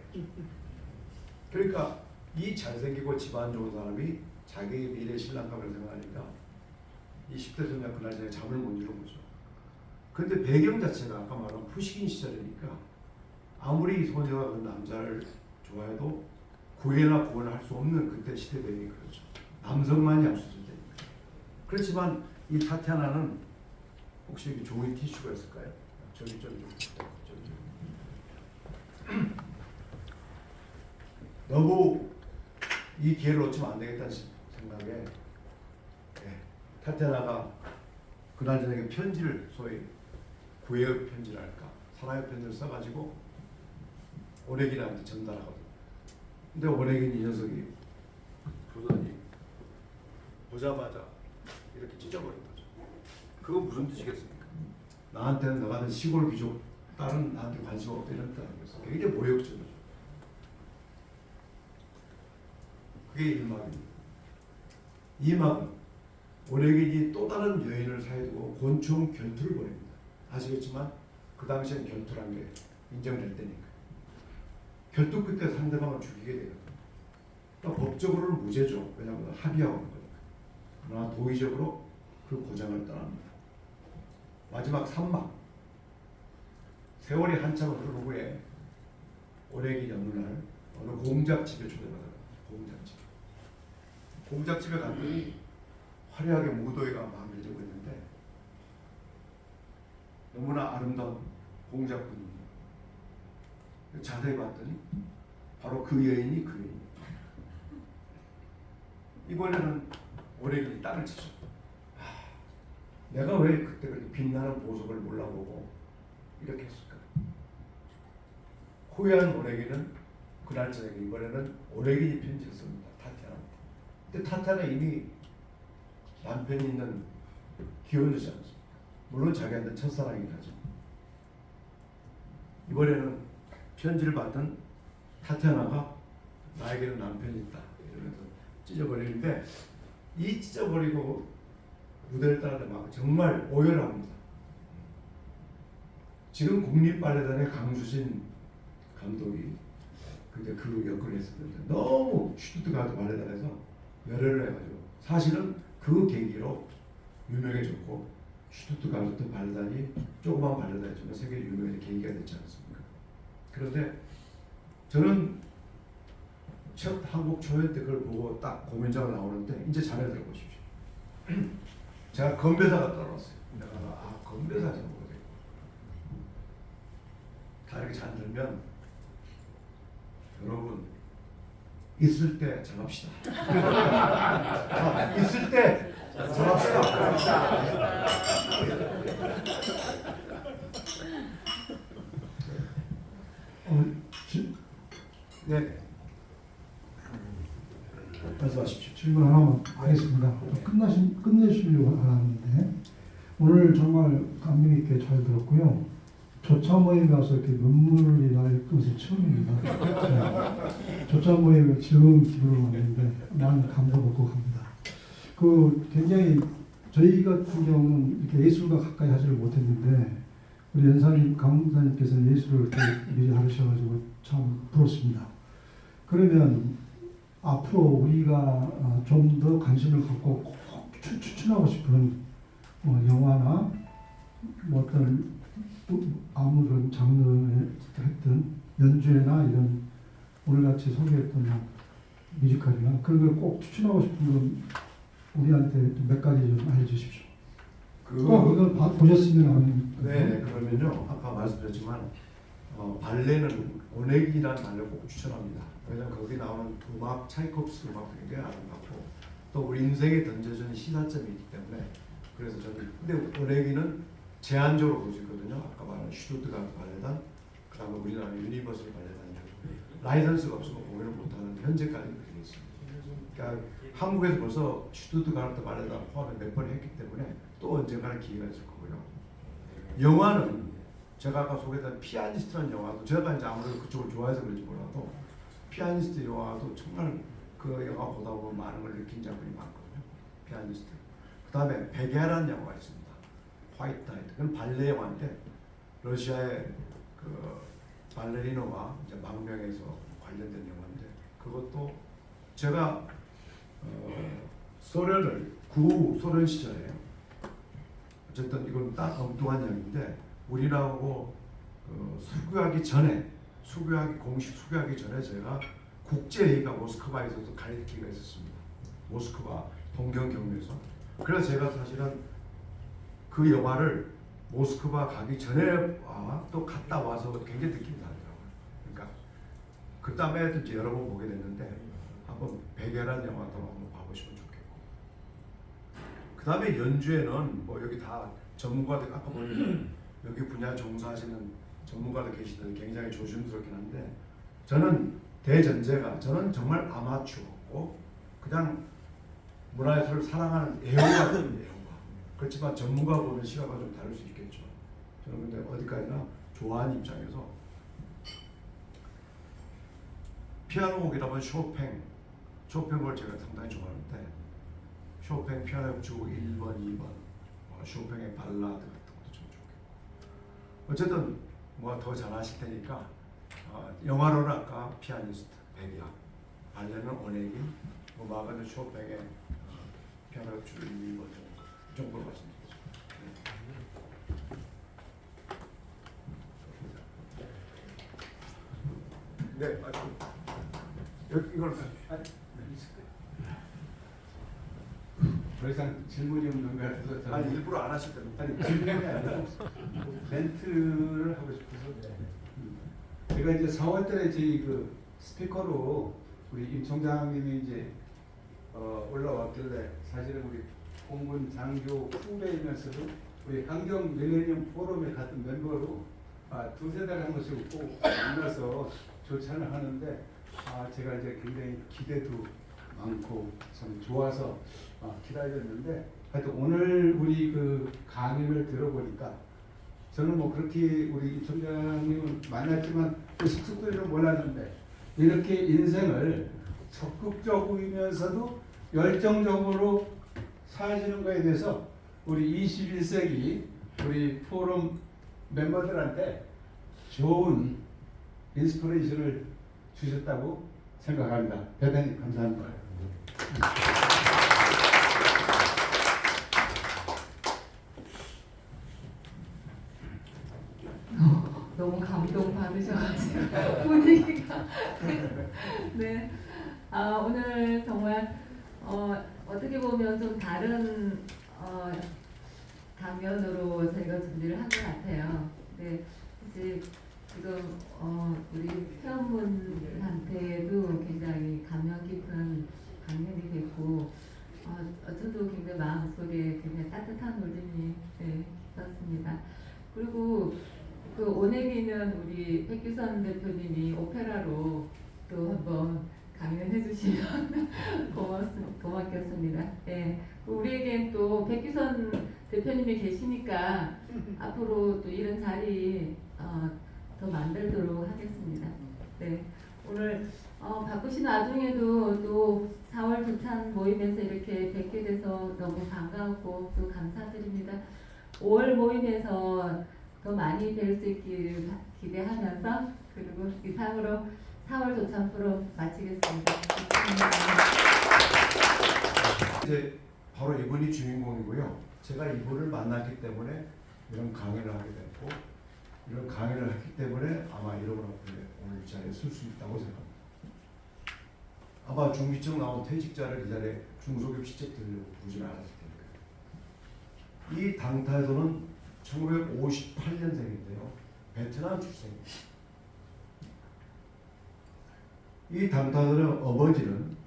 [SPEAKER 3] 그러니까 이 잘생기고 집안 좋은 사람이 자기의 미래의 신랑감을 생각하니까 이 10대 소녀가 그날 저녁에 잠을 못 이룬 거죠. 근데 배경 자체가 아까 말한 푸시킨 시절이니까 아무리 이 소녀가 그 남자를 좋아해도 구애나 구원을 할 수 없는 그때 시대 배경이 그렇죠. 남성만이 할 수 있을 때니까. 그렇지만 이 타티아나는 혹시 여기 종이 티슈가 있을까요? 저기 너무 이 기회를 놓치면 안 되겠다는 생각에 타티아나가 그날 저녁에 편지를 소위 구애의 편지를 할까 사랑의 편지를 써가지고 오네긴한테 전달하거든요. 근데 오네긴 이 녀석이 보더니 보자마자 이렇게 찢어버린 거죠. 그거 무슨 뜻이겠습니까? 나한테는 너가 시골 귀족 딸은 나한테 관심 없다 이런 뜻 아니겠어. 굉장히 모욕적이죠. 그게 1막입니다. 2막은 오네긴이 또 다른 여인을 사이에 두고 곤충 결투를 벌입니다. 아시겠지만 그 당시엔 결투란 게 인정될 때니까. 결투 끝에 상대방을 죽이게 되거든요. 그러니까 법적으로는 무죄죠. 왜냐하면 합의하고 있는 거니까. 그러나 도의적으로 그 고장을 떠납니다. 마지막 3막. 세월이 한참 흐른 후에 오래기 어느 날 어느 공작집에 초대받아요. 공작집. 공작집에 갔더니 화려하게 무도회가 막 열리고 있는데 너무나 아름다운 공작분입니다. 자세히 봤더니 바로 그 여인이 그 여인. 이번에는 오래기 땅을 치죠. 내가 왜 그때 그렇게 빛나는 보석을 몰라보고 이렇게 했을까? 후회한 오래기는 그날 저녁에 이번에는 오래기 편지를 씁니다. 타티아나한테. 근데 타티아나 이미 남편이 있는 귀여운 여자 않습니까? 물론 자기한테 첫사랑이긴 하죠. 이번에는 편지를 받은 타티아나가 나에게는 남편이 있다 이러면서 찢어버리는데 이 찢어버리고 무대를 따라다 막 정말 오열합니다. 지금 국립발레단의 강수진 감독이 그때 그 역할을 했었는데 너무 슈투트가르트 발레단에서 열애를 해가지고 사실은 그 계기로 유명해졌고 슈투트가르트 발레단이 조그만 발레단이지만 세계에 유명해진 계기가 됐지 않습니까? 그런데 저는 첫 한국 초연 때 그걸 보고 딱 공연장을 나오는데 이제 잘 들어보십시오. 제가 건배사가 따라왔어요. 내가 건배사 좀 보고 다 이렇게 잘 들면 여러분 있을 때 잘합시다. 있을 때 잘합시다. 네. 말씀하십시오.
[SPEAKER 10] 질문 하나만 하겠습니다. 끝내시려고 하는데 오늘 정말 감명 있게 잘 들었고요. 조차 모임에 와서 이렇게 눈물이 날 것은 처음입니다. 조차 모임을 처음 기부로 왔는데 많은 감동 얻고 갑니다. 그 굉장히 저희 같은 경우는 이렇게 예술과 가까이 하지를 못했는데 우리 연사님, 강사님께서는 예술을 이렇게 미리 하셔가지고 참 부럽습니다. 그러면 앞으로 우리가 좀 더 관심을 갖고 꼭 추천하고 싶은 영화나 어떤 아무런 장르에 했던 연주회나 이런 오늘같이 소개했던 뮤지컬이나 그런 걸 꼭 추천하고 싶은 건 우리한테 몇 가지 좀 알려주십시오. 꼭 이걸 보셨으면 하는.
[SPEAKER 3] 네, 그러면요 아까 말씀드렸지만 발레는 오네기라는 발레 꼭 추천합니다. 왜냐하면 거기 나오는 두막 차이콥스키 음악도 굉장히 아름답고 또 우리 인생에 던져주는 시사점이 있기 때문에 그래서 저는 근데 오네기는 제한적으로 볼 수 있거든요. 아까 말한 슈투트가르트 발레단 그 다음에 우리나라 유니버설 발레단이라고 라이선스가 없으면 공연을 못하는 현재까지 그렇게 있습니다. 그러니까 한국에서 벌써 슈투트가르트 발레단 포함해 몇 번 했기 때문에 또 언젠가는 기회가 있을 거고요. 영화는 제가 아까 소개했던 피아니스트라는 영화도 제가 이제 아무래도 그쪽을 좋아해서 그런지 몰라도 피아니스트 영화도 정말 그 영화 보다 보면 많은 걸 느낀 작품이 많거든요. 피아니스트. 그 다음에 베게라는 영화가 있습니다. 화이트 나이트. 그건 발레 영화인데 러시아의 그 발레리노와 이제 망명에서 관련된 영화인데 그것도 제가 소련을 구소련 시절에 어쨌든 이건 딱 엉뚱한 얘기인데 우리나라하고 수교하기 전에 공식 수교하기 전에 제가 국제회의가 모스크바에서도 갈 기회가 있었습니다. 모스크바 동경경유에서. 그래서 제가 사실은 그 영화를 모스크바 가기 전에 또 갔다 와서 굉장히 느낌이 다르더라고요. 그러니까 그 다음에 이제 여러 번 보게 됐는데 한번 베게라는 영화도 한번 봐보시면 좋겠고 그 다음에 연주에는 뭐 여기 다 전문가들 아까 보니까 여기 분야 종사하시는 전문가들 계시던데 굉장히 조심스럽긴 한데 저는 대전제가 저는 정말 아마추어고 그냥 문화예술을 사랑하는 애호가 애호가 그렇지만 전문가 보는 시각은 좀 다를 수 있겠죠. 저는 근데 어디까지나 좋아하는 입장에서 피아노 곡이라면 쇼팽 걸 제가 상당히 좋아하는데 쇼팽 피아노 협주곡 1번, 2번 쇼팽의 발라드 같은 것도 좀 좋겠고 어쨌든 뭐 더 잘하실 테니까 영화로는 아까 피아니스트 베리아 발레는 오네기 음악은 쇼팽의 피아노 협주를 1, 2번 정도 이 정도로 말씀드리죠. 네, 여기 이걸
[SPEAKER 7] 더 이상 질문이 없는 것 같아서 저는
[SPEAKER 3] 아니 일부러 안 하실 겁니다.
[SPEAKER 7] 아니 질문이 아니고 멘트를 하고 싶어서 제가 이제 4월달에 저희 그 스피커로 우리 임 총장님이 이제 올라왔길래 사실은 우리 공군 장교 후배이면서도 우리 환경 밀레니엄 포럼에 같은 멤버로 두세 달에 한 번씩 꼭 만나서 조찬을 하는데 제가 이제 굉장히 기대도 많고 참 좋아서 기다렸는데 하여튼 오늘 우리 그 강연을 들어보니까 저는 뭐 그렇게 우리 임 총장님을 만났지만 그 속속들이는 몰랐는데 이렇게 인생을 적극적이면서도 열정적으로 사시는 거에 대해서 우리 21세기 우리 포럼 멤버들한테 좋은 인스피레이션을 주셨다고 생각합니다. 대단히 감사합니다.
[SPEAKER 1] 너무 감동 받으셔가지고 분위기가 네. 오늘 정말 어떻게 보면 좀 다른 강연으로 저희가 준비를 한 것 같아요. 네, 이제 지금 우리 회원분한테도 굉장히 감명 깊은 강연이 됐고 저도 굉장히 마음속에 굉장히 따뜻한 울림이 있었습니다. 그리고 그 오내기는 우리 백규선 대표님이 오페라로 또 한번 강연해 주시면 고맙겠습니다. 네. 우리에겐 또 백규선 대표님이 계시니까 앞으로 또 이런 자리 더 만들도록 하겠습니다. 네. 오늘 바쁘신 와중에도 또 4월 조찬 모임에서 이렇게 뵙게 돼서 너무 반가웠고 또 감사드립니다. 5월 모임에서 더 많이 뵐 수 있기를 기대하면서 그리고 이상으로 4월 조찬 프로 마치겠습니다.
[SPEAKER 3] 이제 바로 이분이 주인공이고요. 제가 이분을 만났기 때문에 이런 강연을 하게 됐고 이런 강연을 했기 때문에 아마 이런 오늘 이 자리에 설 수 있다고 생각합니다. 아마 중기증 나온 퇴직자를 이 자리에 중소기업시책 들으려고 부르지는 않았을 텐데 이 당타에서는 1958년생인데요. 베트남 출생입니다. 이 당타들의 어머니는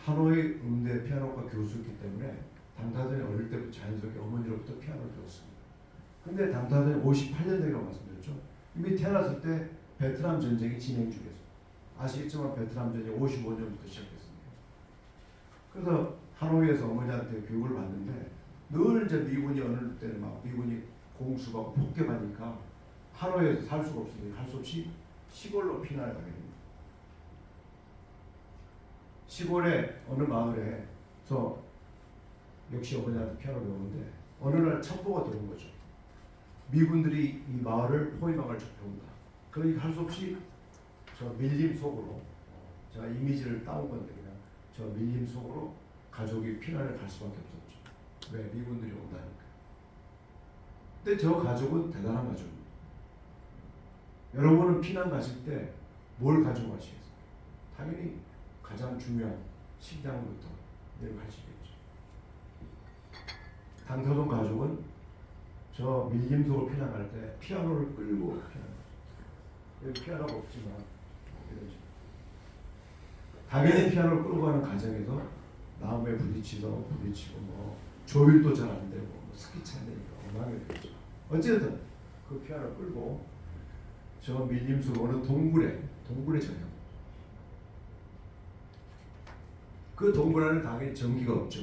[SPEAKER 3] 하노이 음대 피아노과 교수였기 때문에 당타들이 어릴 때부터 자연스럽게 어머니로부터 피아노를 배웠습니다. 근데 당타들이 58년생이라고 말씀드렸죠. 이미 태어났을 때 베트남 전쟁이 진행 중이었어요. 아시겠지만 베트남 전쟁이 55년부터 시작했습니다. 그래서 하노이에서 어머니한테 교육을 받는데 늘 이제 미군이 어느 때는 막 미군이 공수하고 폭격하니까 하노이에서 살 수가 없으니 할 수 없이 시골로 피난을 가게 됩니다. 시골의 어느 마을에 저 역시 어머니한테 피아노 배우는데 어느 날 첩보가 들어온 거죠. 미군들이 이 마을을 포위망을 좁혀온다. 그러니까 할 수 없이 저 밀림 속으로 제가 이미지를 따온 건데 그냥 저 밀림 속으로 가족이 피난을 갈 수밖에 없었죠. 왜? 미군들이 온다니까. 근데 저 가족은 대단한 가족입니다. 여러분은 피난 가실 때 뭘 가지고 가시겠어요? 당연히 가장 중요한 식량부터 내려가시겠죠. 당타동 가족은 저 밀림 속으로 피난 갈 때 피아노를 끌고 피난. 여기 피아노가 없지만 이런 식으로. 당연히 피아노를 끌고 가는 과정에서 나무에 부딪히고 뭐 조율도 잘 안 되고 뭐 스키치 안 되니까 엉망이 되죠. 어쨌든 그 피아노를 끌고 저 밀림 속 어느 동굴에 전형. 그 동굴 안에 당연히 전기가 없죠.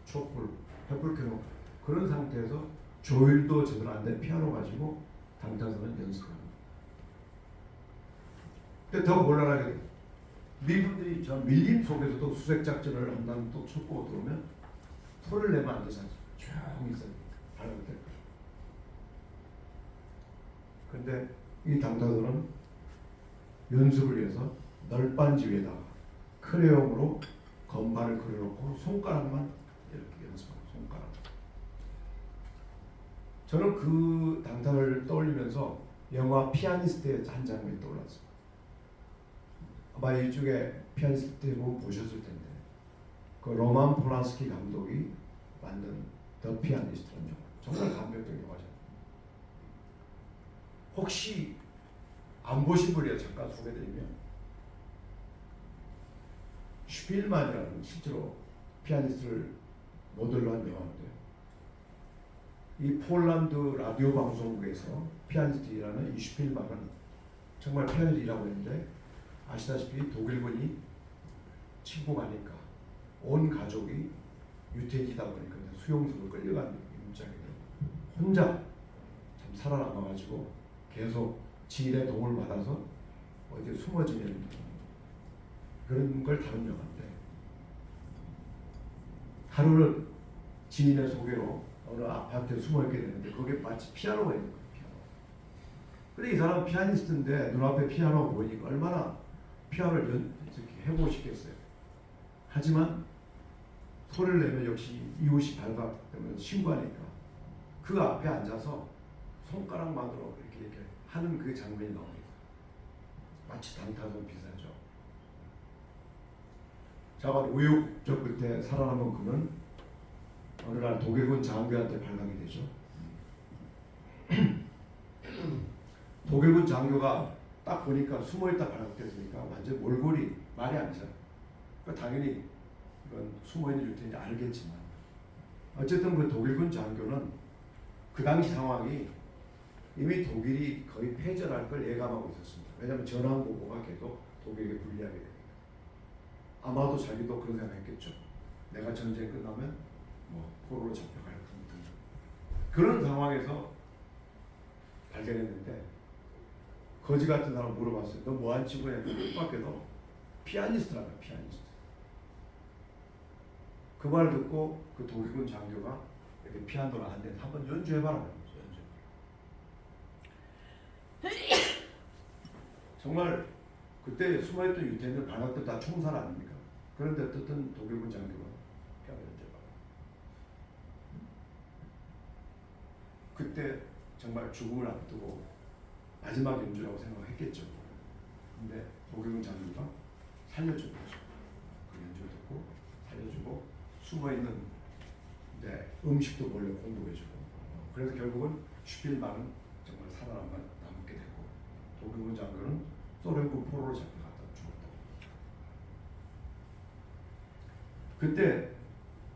[SPEAKER 3] 촛불, 횃불 켜놓고 그런 상태에서 조율도 제대로 안 된 피아노 가지고 당타서는 연습을 합니다. 근데 더 곤란하게 돼요. 미군들이 저 밀림 속에서도 수색 작전을 한다는 또 촉보가 들어오면 소리를 내면 안 되잖아요. 조용히 있어요. 발랄 때까지. 근데 이 당타서는 연습을 위해서 널빤지 위에다가 크레용으로 건반을 그려놓고 손가락만 이렇게 연습하고 손가락. 저는 그 당사를 떠올리면서 영화 피아니스트의 한 장면이 떠올랐어요. 아마 이쪽에 피아니스트 보면 보셨을 텐데 그 로만 폴란스키 감독이 만든 더 피아니스트라는 영화 정말 감명적인 영화잖아요. 혹시 안 보신 분이라 잠깐 소개드리면 슈필만이라는 실제로 피아니스트를 모델로 한 영화인데요. 이 폴란드 라디오 방송국에서 피아니스트 일하는 이 슈필만은 정말 피아니스트 일하고 있는데 아시다시피 독일군이 침공하니까 온 가족이 유태지다 보니까 수용소로 끌려간 입장이 돼요. 혼자 참 살아남아가지고 계속 지인의 도움을 받아서 어디 숨어지는 그런 걸 다룬 영화인데 하루는 지인의 소개로 어느 아파트에 숨어있게 되는데 거기에 마치 피아노가 있는 거예요. 피아노. 근데 이 사람은 피아니스트인데 눈앞에 피아노가 보이니까 얼마나 피아노를 이렇게 해보고 싶겠어요. 하지만 소리를 내면 역시 이웃이 발각되면 신고하니까 그 앞에 앉아서 손가락만으로 이렇게 하는 그 장면이 나옵니다. 마치 단타전 비슷하죠. 자가 우여곡절 끝에 살아남은 그는 어느 날 독일군 장교한테 발각이 되죠. 독일군 장교가 딱 보니까 숨어있다 발각됐으니까 완전 몰골이 말이 안 되잖아요. 그러니까 당연히 이건 숨어있는 유태인지 알겠지만 어쨌든 그 독일군 장교는 그 당시 상황이 이미 독일이 거의 패전할 걸 예감하고 있었습니다. 왜냐하면 전황고고가 계속 독일에게 불리하게 됩니다. 아마도 자기도 그런 생각했겠죠. 내가 전쟁 끝나면 뭐 포로로 잡혀갈 그런 상황에서 발견했는데 거지 같은 사람 물어봤어요. 너 뭐한 친구냐? 뜻밖에도 피아니스트라고 피아니스트. 그 말 듣고 그 독일군 장교가 이렇게 피아노를 안 돼. 한번 연주해봐라. 정말 그때 숨어있던 유태인들 발각들 다 총살 아닙니까? 그런데 어쨌든 독일군 장교가 피아노 연주해봐라. 그때 정말 죽음을 앞두고 마지막 연주라고 생각했겠죠. 근데 독일군 장교가 살려준 거죠. 그 연주를 듣고 살려주고 숨어있는 이제 음식도 몰래 공급해주고 그래서 결국은 슈필만은 정말 살아남게 되고 독일군 장교는 소련군 포로로 잡혀갔다 죽었다. 그때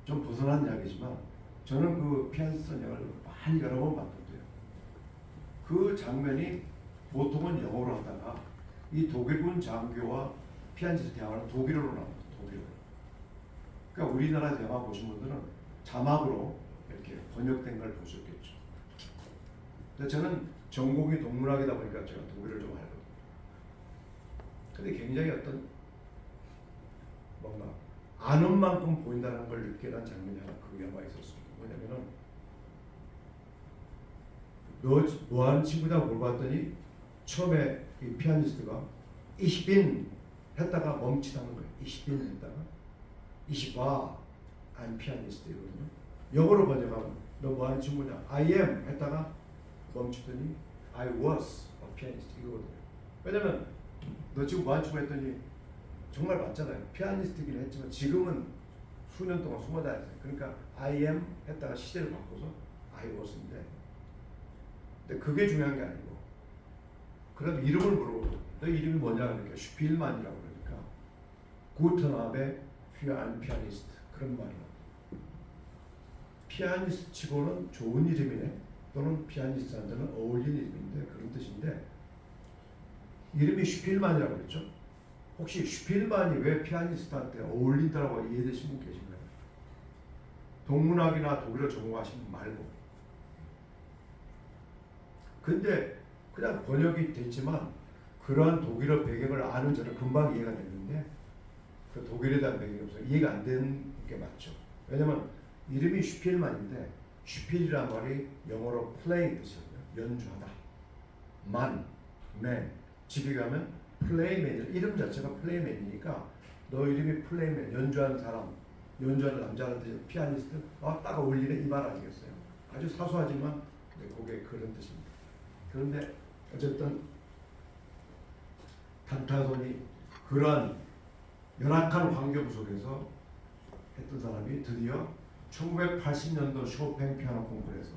[SPEAKER 3] 좀 벗어난 이야기지만 저는 그 피아니스트 영화를 많이 여러 번 봤는데요. 그 장면이 보통은 영어로 하다가 이 독일군 장교와 피아니스트 대화는 독일어로 나옵니다. 독일어로. 그러니까 우리나라 대화 보신 분들은 자막으로 이렇게 번역된 걸 보셨겠죠. 근데 저는 전공이 동문학이다 보니까 제가 독일을 좀 알거든요. 근데 굉장히 어떤 뭔가 아는 만큼 보인다는 걸 느끼게 한 장면이 하나 그 영화에 있었습니다. 뭐냐면은 너 뭐하는 친구다 물어봤더니 처음에 이 피아니스트가 이시빈 했다가 멈칫하는 거예요. 이시빈 했다가 이시바 I'm pianist 이거든요. 영어로 번역하면 너 뭐하는 친구냐 I am 했다가 멈추더니 I was a pianist 이거거든요. 왜냐면 너 지금 뭐하는 친구 했더니 정말 맞잖아요. 피아니스트긴 했지만 지금은 수년 동안 숨어 다녔어요. 그러니까 I am 했다가 시제를 바꿔서 I was인데 근데 그게 중요한 게 아니고 그다음 이름을 물어보고 너 이름이 뭐냐 그러니까 슈필만이라고 그러니까 구트나베 für ein Pianist 그런 말이야. 피아니스트 치고는 좋은 이름이네 또는 피아니스트한테는 어울리는 이름인데 그런 뜻인데 이름이 슈필만이라고 그랬죠. 혹시 슈필만이 왜 피아니스트한테 어울린다고 이해되신 분 계신가요? 동문학이나 독일어 전공하신 분 말고. 근데 그냥 번역이 됐지만 그러한 독일어 배경을 아는 저는 금방 이해가 됐는데 그 독일에 대한 배경이 없어서 이해가 안 되는 게 맞죠. 왜냐면 이름이 슈필만인데 슈필이란 말이 영어로 play 뜻이거든요. 연주하다. man, 집에 가면 플레이맨 이름 자체가 플레이맨이니까 너 이름이 플레이맨, 연주하는 사람, 연주하는 남자라든지 피아니스트 딱 어울리는 이 말 아니겠어요? 아주 사소하지만 그게 그런 뜻입니다. 그런데 어쨌든 단타손이 그러한 열악한 환경 속에서 했던 사람이 드디어 1980년도 쇼팽 피아노 콩쿠르에서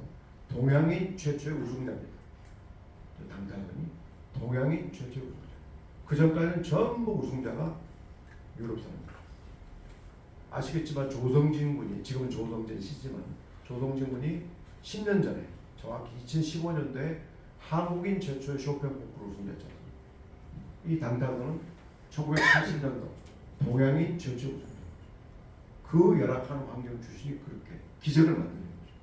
[SPEAKER 3] 동양인 최초의 우승자입니다. 단타손이 동양인 최초의 우승자. 그 전까지는 전부 우승자가 유럽 사람입니다. 아시겠지만 조성진 군이, 지금은 조성진 씨지만 조성진 군이 10년 전에 정확히 2015년도에 한국인 최초의 쇼팽 콩쿠르 우승자였잖아요. 이 단타손은 1980년도 동양인 최초의 우승자. 그 열악한 환경 출신이 그렇게 기적을 만드는 거죠.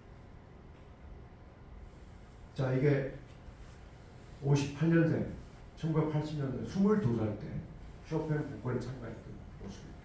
[SPEAKER 3] 자, 이게 58년생 1980년대 22살 때 쇼팽 콩쿠르에 참가했던 모습입니다.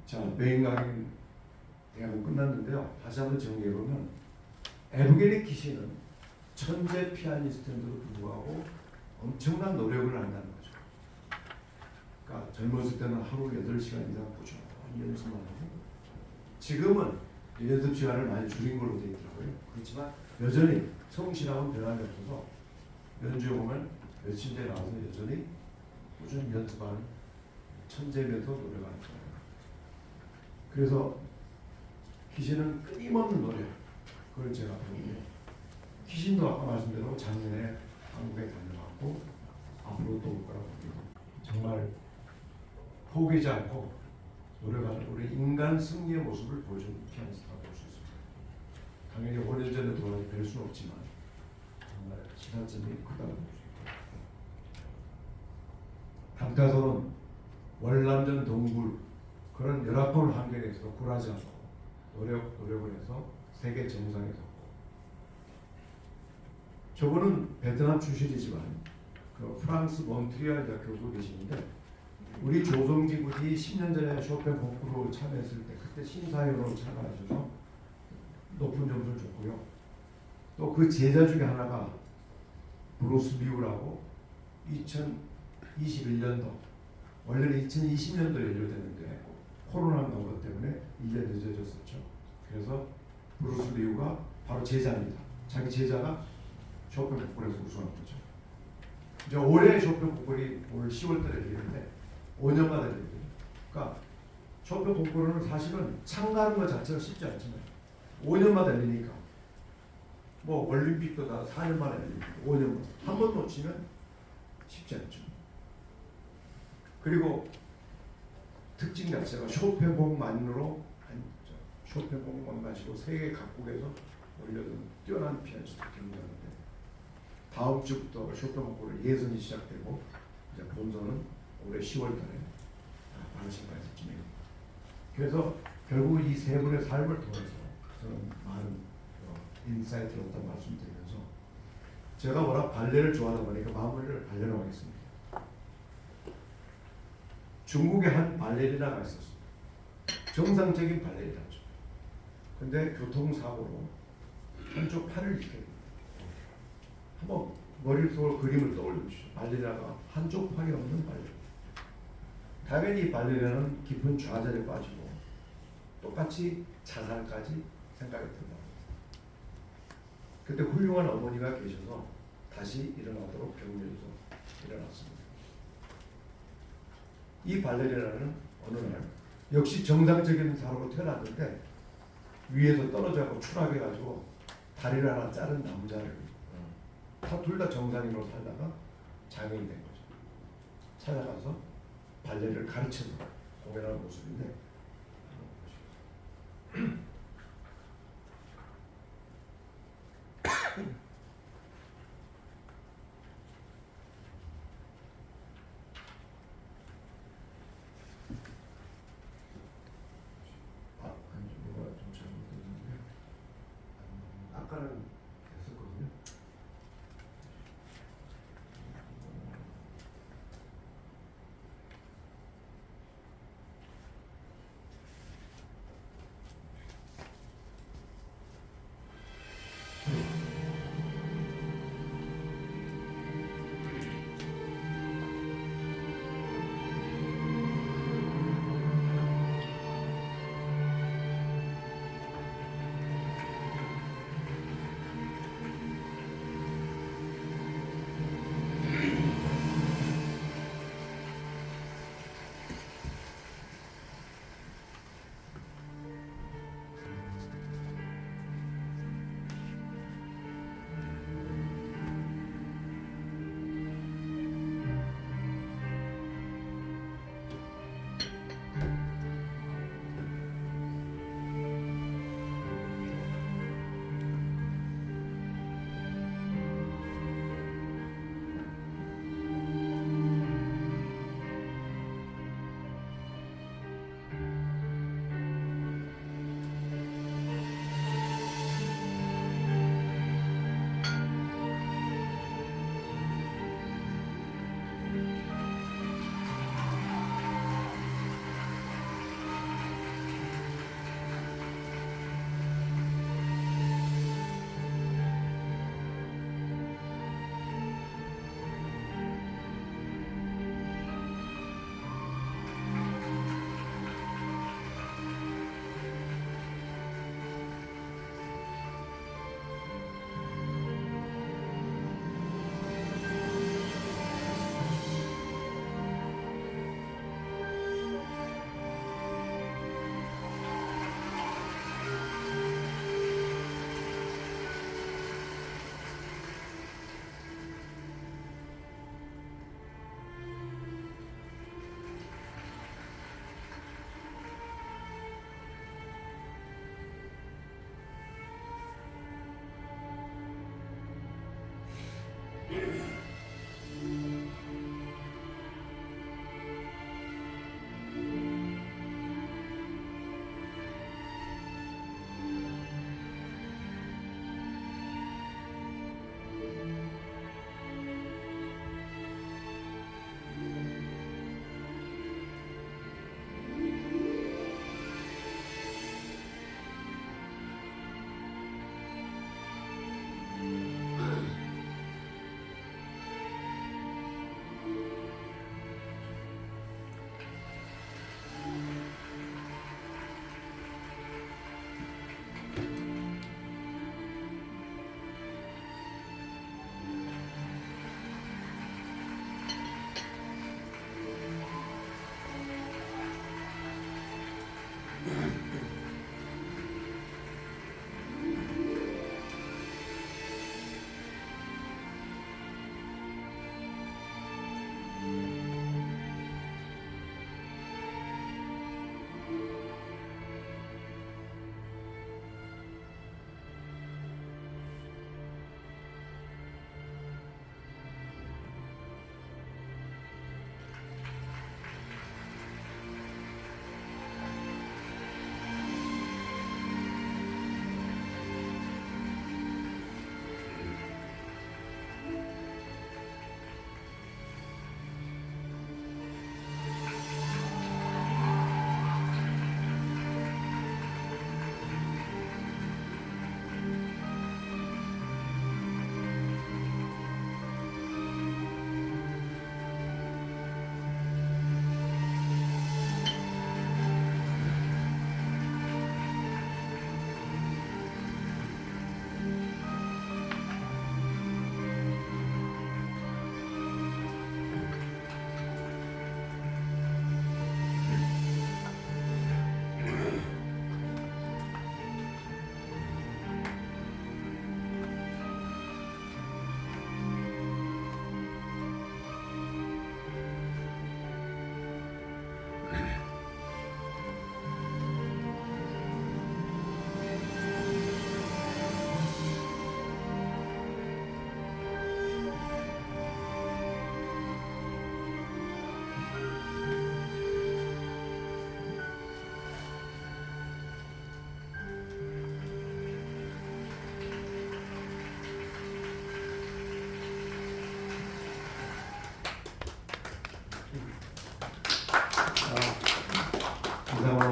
[SPEAKER 3] 자, 메인 강의 대학은 끝났는데요. 다시 한번 정리해보면 에브게니 키시는 천재 피아니스트인데도 불구하고 엄청난 노력을 한다는 거죠. 그러니까 젊었을 때는 하루 8시간 이상 꾸준히 연습만 하고 지금은 연습 시간을 많이 줄인 걸로 되어 있더라고요. 그렇지만 여전히 성실하고 변함이 없어서 연주에 보면 며칠 전에 나와서 여전히 꾸준히 연습하는 천재면서 노력하는 거예요. 그래서 키신은 끊임없는 노래, 그걸 제가 배우고 키신도 아까 말씀대로 작년에 한국에 다녀왔고 앞으로 또 올 거라고 봅니다. 정말 포기하지 않고 노력하는 우리 인간 승리의 모습을 보여준 피아니스트라고 볼 수 있습니다. 당연히 5년 전에 돌아가서 뵐 수는 없지만 정말 시사점이 크다고 볼 수 있습니다. 단타손은 월남전 동굴 그런 열악한 환경에서 굴하지 않고 노력을 해서 세계 정상에 섰고, 저분은 베트남 출신이지만 그 프랑스 몬트리알 대학 교수 계시는데 우리 조성진 군이 10년 전에 쇼팽 콩쿠르 참여했을 때 그때 심사위원으로 참가하셔서 높은 점수를 줬고요. 또 그 제자 중에 하나가 브루스 리우라고 2021년도 원래는 2020년도 연료되는데 코로나 것 때문에 1년 늦어졌었죠. 그래서 브루스 리우가 바로 제자입니다. 자기 제자가 쇼팽 콩쿠르에서 우승한 거죠. 이제 올해 쇼팽 콩쿠르이 올 10월달에 열리는데 5년마다 열리거든요. 그러니까 쇼팽 콩쿠르는 사실은 참가하는 것 자체가 쉽지 않지만 5년마다 열리니까 뭐 올림픽도 다 4년 만에 열리니까 5년마다 한 번 놓치면 쉽지 않죠. 그리고 특징 자체가 쇼팽곡만으로 쇼팽곡만 가지고 세계 각국에서 올려둔 뛰어난 피아니스트 경쟁하는데 다음 주부터 쇼팽곡을 예선이 시작되고 이제 본선은 올해 10월달에 바르샤바에서 진행됩니다. 그래서 결국 이 세 분의 삶을 통해서 저는 많은 인사이트를 얻다 말씀드리면서 제가 워낙 발레를 좋아하다 보니까 마무리를 발레로 하겠습니다. 중국에 한 발레리나가 있었습니다. 정상적인 발레리나죠. 근데 교통사고로 한쪽 팔을 잃게 됩니다. 한번 머릿속으로 그림을 떠올려주시죠. 발레리나가 한쪽 팔이 없는 발레리나. 당연히 발레리나는 깊은 좌절에 빠지고 똑같이 자살까지 생각이 든다. 그때 훌륭한 어머니가 계셔서 다시 일어나도록 격려해서 일어났습니다. 이 발레리나는 어느 날 역시 정상적인 사람으로 태어났는데 위에서 떨어져서 추락해가지고 다리를 하나 자른 남자를 둘 다 정상인으로 살다가 장애인이 된 거죠. 찾아가서 발레를 가르쳐서 공연하는 모습인데 아니 뭐가 좀 잘못됐는데 아까는 됐었거든요.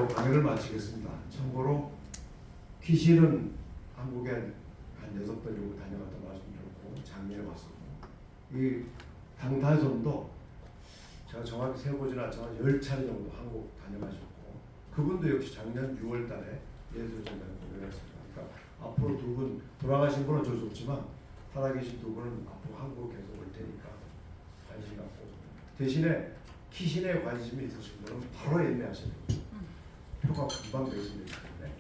[SPEAKER 3] 이야기하고 강연을 마치겠습니다. 참고로 귀신은 한국에 한 6번 정도 다녀갔다 말씀드렸고 작년에 왔었고 이 방탄소년도 제가 정확히 세보지는 않지만 10차례 정도 한국 다녀가셨고 그분도 역시 작년 6월 달에 예술전당에 공연했습니다. 그러니까 앞으로 두 분 돌아가신 분은 어쩔 수 없지만 살아계신 두 분은 앞으로 한국으로 계속 올 테니까 관심 갖고 대신에 귀신에 관심이 있으신 분은 바로 예매하셔야 됩니다. 표가 금방 매진되기 때문에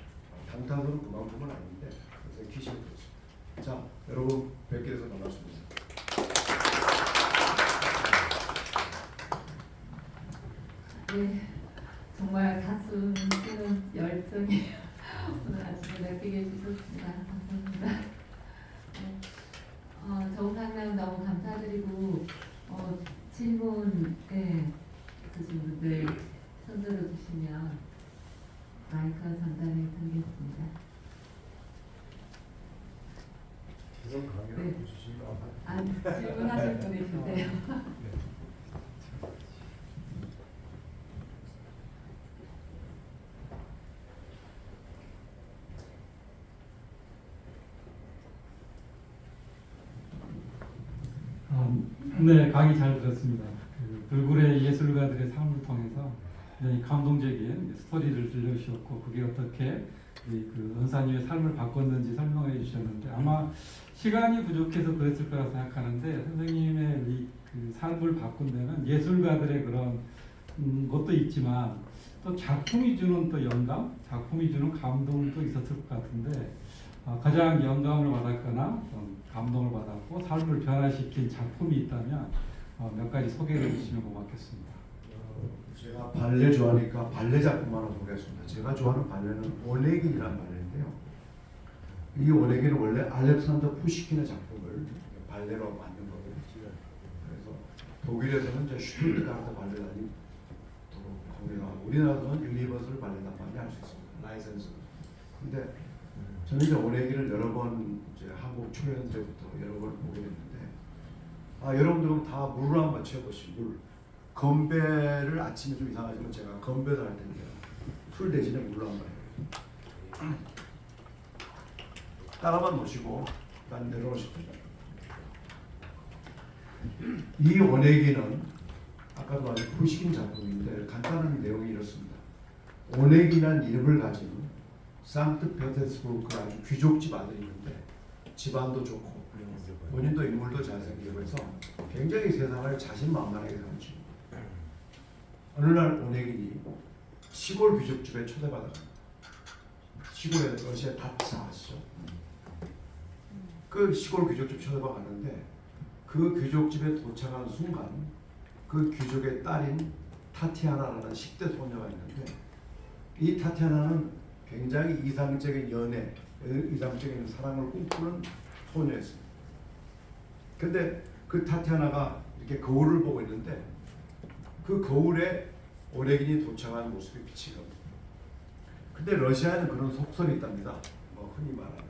[SPEAKER 3] 방탄소는 그만큼은 아닌데 그래서 귀신이 그렇죠. 자 여러분 뵙게 돼서 반갑습니다.
[SPEAKER 1] 네, 정말 가슴 뛰는 열정이 오늘 아침에 느끼게 해주셨습니다. 감사합니다. 네, 좋은 강연 너무 감사드리고 질문 있으신 분들 손들어 주시면 마이크 전달해 드리겠습니다.
[SPEAKER 3] 이런 강연을 보시면
[SPEAKER 1] 질문하실 분이 주세요.
[SPEAKER 9] 네, 강의 잘 들었습니다. 불굴의 예술가들의 삶을 통해서 굉장히 감동적인 스토리를 들려주셨고 그게 어떻게 그 은사님의 삶을 바꿨는지 설명해 주셨는데 아마 시간이 부족해서 그랬을 거라 생각하는데 선생님의 그 삶을 바꾼 데는 예술가들의 그런 것도 있지만 또 작품이 주는 또 영감, 작품이 주는 감동도 있었을 것 같은데 가장 영감을 받았거나 감동을 받았고 삶을 변화시킨 작품이 있다면 몇 가지 소개해 주시면 고맙겠습니다.
[SPEAKER 3] 제가 발레 좋아하니까 발레 작품 하나 소개했습니다. 제가 좋아하는 발레는 오네긴이라는 발레인데요. 이 오네긴은 원래 알렉산더 푸시킨의 작품을 발레로 만든 거거든요. 그래서 독일에서는 이제 슈트가르트 발레단이 공연하고 우리나라에서는 유니버설 발레단만이 할 수 있습니다. 라이센스. 근데 저는 이제 오네긴을 여러 번 이제 한국 초연 때부터 여러 번 보게 됐는데 여러분들은 다 물을 한번 채워보시죠. 물. 건배를 아침에 좀 이상하지만 제가 건배를 할 텐데 술 대신에 물을 한번 해요. 따라만 놓으시고 일단 내려오십니다. 이 오네기는 아까도 말한 푸시킨 작품인데 간단한 내용이 이렇습니다. 오네기라는 이름을 가진 상트페테르스부르크 아주 귀족집 아들이 있는데 집안도 좋고 본인도 인물도 잘생기고 해서 굉장히 세상을 자신만만하게 사는 친구. 어느 날 오네긴이 시골 귀족집에 초대받았습니다. 시골에 러시아 다차 아시죠? 그 시골 귀족집 초대받았는데 그 귀족집에 도착한 순간 그 귀족의 딸인 타티아나라는 10대 소녀가 있는데 이 타티아나는 굉장히 이상적인 연애, 이상적인 사랑을 꿈꾸는 소녀였습니다. 근데 그 타티아나가 이렇게 거울을 보고 있는데 그 거울에 오네긴이 도착한 모습이 비친 겁니다. 근데 러시아에는 그런 속설이 있답니다. 흔히 말하는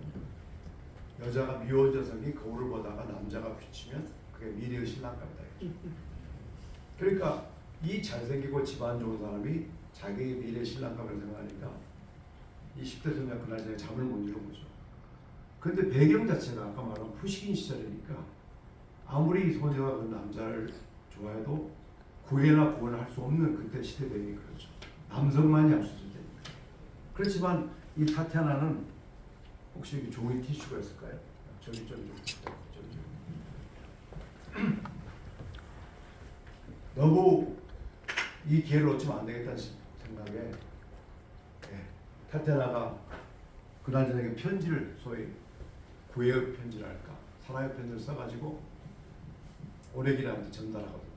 [SPEAKER 3] 여자가 미워진 녀석이 거울을 보다가 남자가 비치면 그게 미래의 신랑감이다. 그러니까 이 잘생기고 집안 좋은 사람이 자기의 미래 신랑감을 생각하니까 이 10대 소녀가 그날 저녁에 잠을 못 이룬 거죠. 근데 배경 자체가 아까 말한 푸시킨 시절이니까 아무리 이 소녀가 그 남자를 좋아해도 구애나 구원을 할 수 없는 그때 시대 배경이 그렇죠. 남성만이 할 수 있을 때입니다. 그렇지만 이 타티아나는 혹시 여기 종이 티슈가 있을까요? 저기 너무 이 기회를 놓치면 안 되겠다는 생각에 타티아나가 그날 저녁에 편지를 소위 구애의 편지를 할까 사랑의 편지를 써가지고 오네긴한테 전달하거든.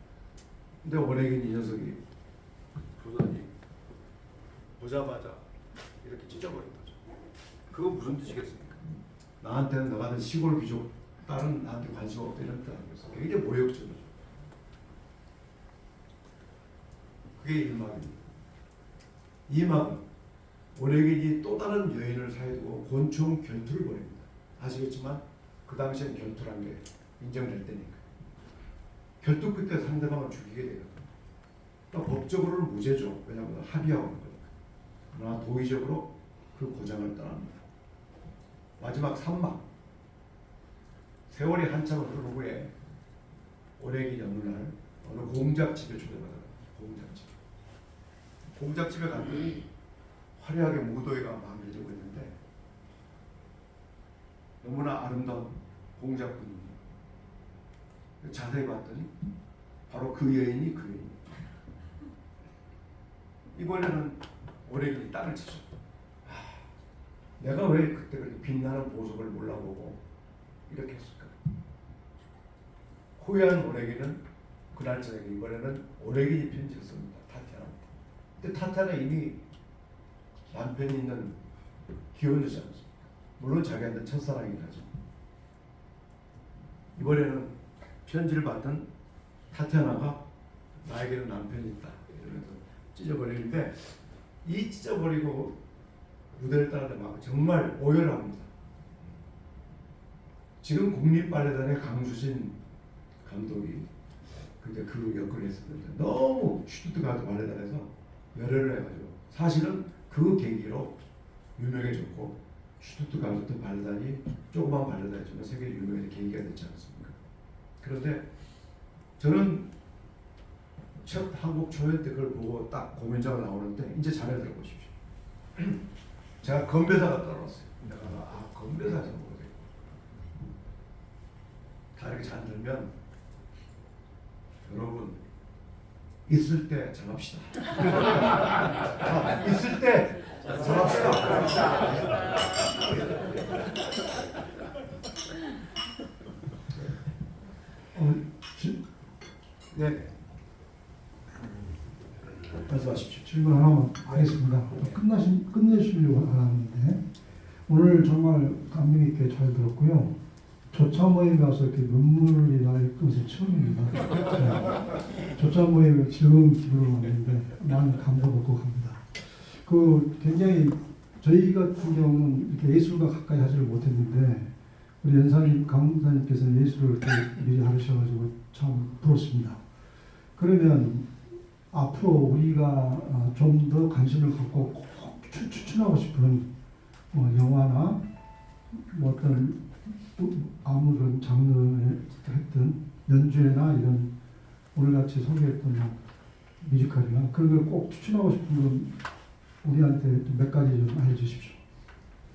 [SPEAKER 3] 근데 오네긴 이 녀석이 보더니 보자마자 이렇게 찢어버린 거죠. 그거 무슨 뜻이겠습니까? 나한테는 너가 는 시골 귀족 딸은 나한테 관심 없다 이런 뜻 아니겠어. 굉장히 모욕적이죠. 그게 1막입니다. 2막은 오네긴이 또 다른 여인을 사이에 두고 곤충 결투를 벌입니다. 아시겠지만 그 당시엔 결투란 게 인정될 때니까. 결투 끝에 상대방을 죽이게 되거든요. 그러니까 법적으로는 무죄죠. 왜냐하면 합의하고 있는 거니까. 그러나 도의적으로 그 고장을 떠납니다. 마지막 3막. 세월이 한참 흐른 후에 오래기 어느 날 어느 공작집에 초대받아요. 공작집. 공작집에 갔더니 화려하게 무도회가 마무리되고 있는데 너무나 아름다운 공작분입니다. 자세히 봤더니 바로 그 여인이 그 여인. 이번에는 오래기 땅을 치죠. 내가 왜 그때 그렇게 빛나는 보석을 몰라보고 이렇게 했을까? 후회한 오래기는 그날 저녁에 이번에는 오래기 편지를 씁니다. 타티아나한테. 근데 타티아나 이미 남편이 있는 귀여운 여자 않습니까? 물론 자기한테 첫사랑이긴 하죠. 이번에는 편지를 받은 타티아나가 나에게는 남편이 있다 이러면서 찢어버리는데 이 찢어버리고 무대를 따라다 막 정말 오열합니다. 지금 국립발레단의 강수진 감독이 그때 그 역할을 했었는데 너무 슈투트가르트 발레단에서 열애를 해가지고 사실은 그 계기로 유명해졌고 슈투트가르트 발레단이 조그만 발레단이지만 세계에 유명해진 계기가 됐지 않습니까? 그런데 저는 첫 한국 초연 때 그걸 보고 딱 공연장을 나오는데 이제 잘 들어보십시오. 제가 건배사가 따라왔어요. 내가 건배사에서 보고 되고 다 이렇게 잘 들면 여러분 있을 때 잘합시다. 있을 때 잘합시다. 네. 말씀하십시오.
[SPEAKER 10] 질문 하나만 하겠습니다. 끝내시려고 하는데 오늘 정말 감명 있게 잘 들었고요. 조차 모임에 와서 이렇게 눈물이 날 것은 처음입니다. 네. 조차 모임을 지금 기부로 왔는데 많은 감동 얻고 갑니다. 그 굉장히 저희 같은 경우는 이렇게 예술과 가까이 하지를 못했는데 우리 연사님, 강사님께서는 예술을 이렇게 미리 하셔가지고 참 부럽습니다. 그러면 앞으로 우리가 좀 더 관심을 갖고 꼭 추천하고 싶은 영화나 뭐 어떤 아무런 장르에 했던 연주회나 이런 오늘같이 소개했던 뮤지컬이나 그런 걸 꼭 추천하고 싶은 건 우리한테 몇 가지 좀 알려주십시오.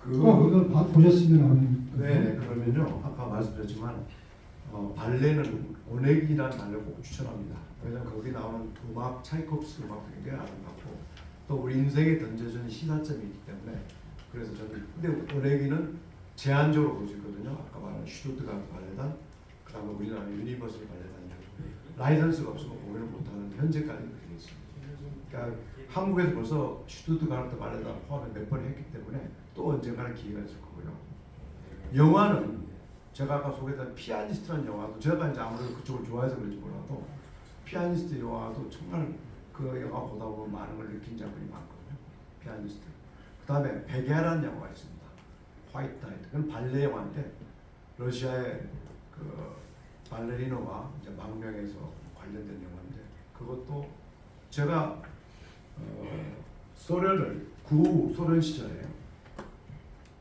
[SPEAKER 10] 꼭 이걸 보셨으면 하는.
[SPEAKER 3] 네, 그러면요 아까 말씀드렸지만 발레는 오네기라는 발레 꼭 추천합니다. 왜냐하면 거기 나오는 음악 차이콥스키 음악도 굉장히 아름답고 또 우리 인생에 던져주는 시사점이 있기 때문에 그래서 저는 근데 오네기는 제한적으로 볼 수 있거든요. 아까 말한 슈투트가르트 발레단 그다음에 우리나라 유니버설 발레단이라고 라이선스가 없으면 공연을 못하는 현재까지 그렇게 돼 있습니다. 그러니까 한국에서 벌써 슈투트가르트 발레단 포함해 몇 번 했기 때문에 또 언젠가는 기회가 있을 거고요. 영화는 제가 아까 소개했던 피아니스트라는 영화도 제가 이제 아무래도 그쪽을 좋아해서 그런지 몰라도 피아니스트 영화도 정말 그 영화 보다 보면 많은 걸 느낀 장면이 많거든요. 피아니스트. 그 다음에 베게라는 영화가 있습니다. 화이트 나이트. 그건 발레 영화인데 러시아의 그 발레리노가 이제 망명해서 관련된 영화인데 그것도 제가 소련을 구소련 시절에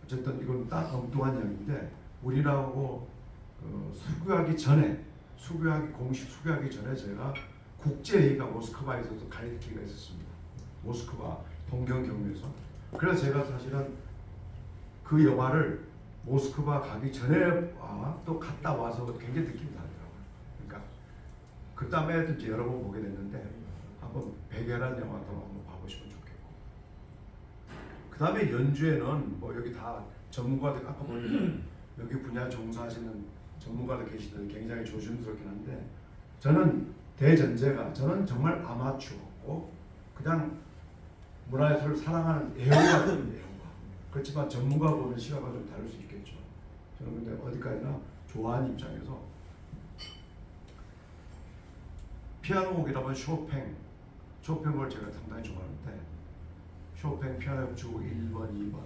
[SPEAKER 3] 어쨌든 이건 딱 엉뚱한 이야기인데 우리나라하고 공식 수교하기 전에 제가 국제회의가 모스크바에서도 가릴 기회가 있었습니다. 모스크바 동경경유에서. 그래서 제가 사실은 그 영화를 모스크바 가기 전에 또 갔다 와서 굉장히 느낌이 다르더라고요. 그러니까 그 다음에 이제 여러 번 보게 됐는데 한번 베게라는 영화도 한번 봐보시면 좋겠고 그 다음에 연주에는 뭐 여기 다 전문가들 아까 보니까 여기 분야 종사하시는 전문가들 계시는데 굉장히 조심스럽긴 한데 저는 대전제가 저는 정말 아마추어고 그냥 문화예술을 사랑하는 애호가 애호가 그렇지만 전문가 보는 시각은 좀 다를 수 있겠죠. 저는 근데 어디까지나 좋아하는 입장에서 피아노 곡이라면 쇼팽을 제가 상당히 좋아하는데 쇼팽 피아노 협주곡 1번, 2번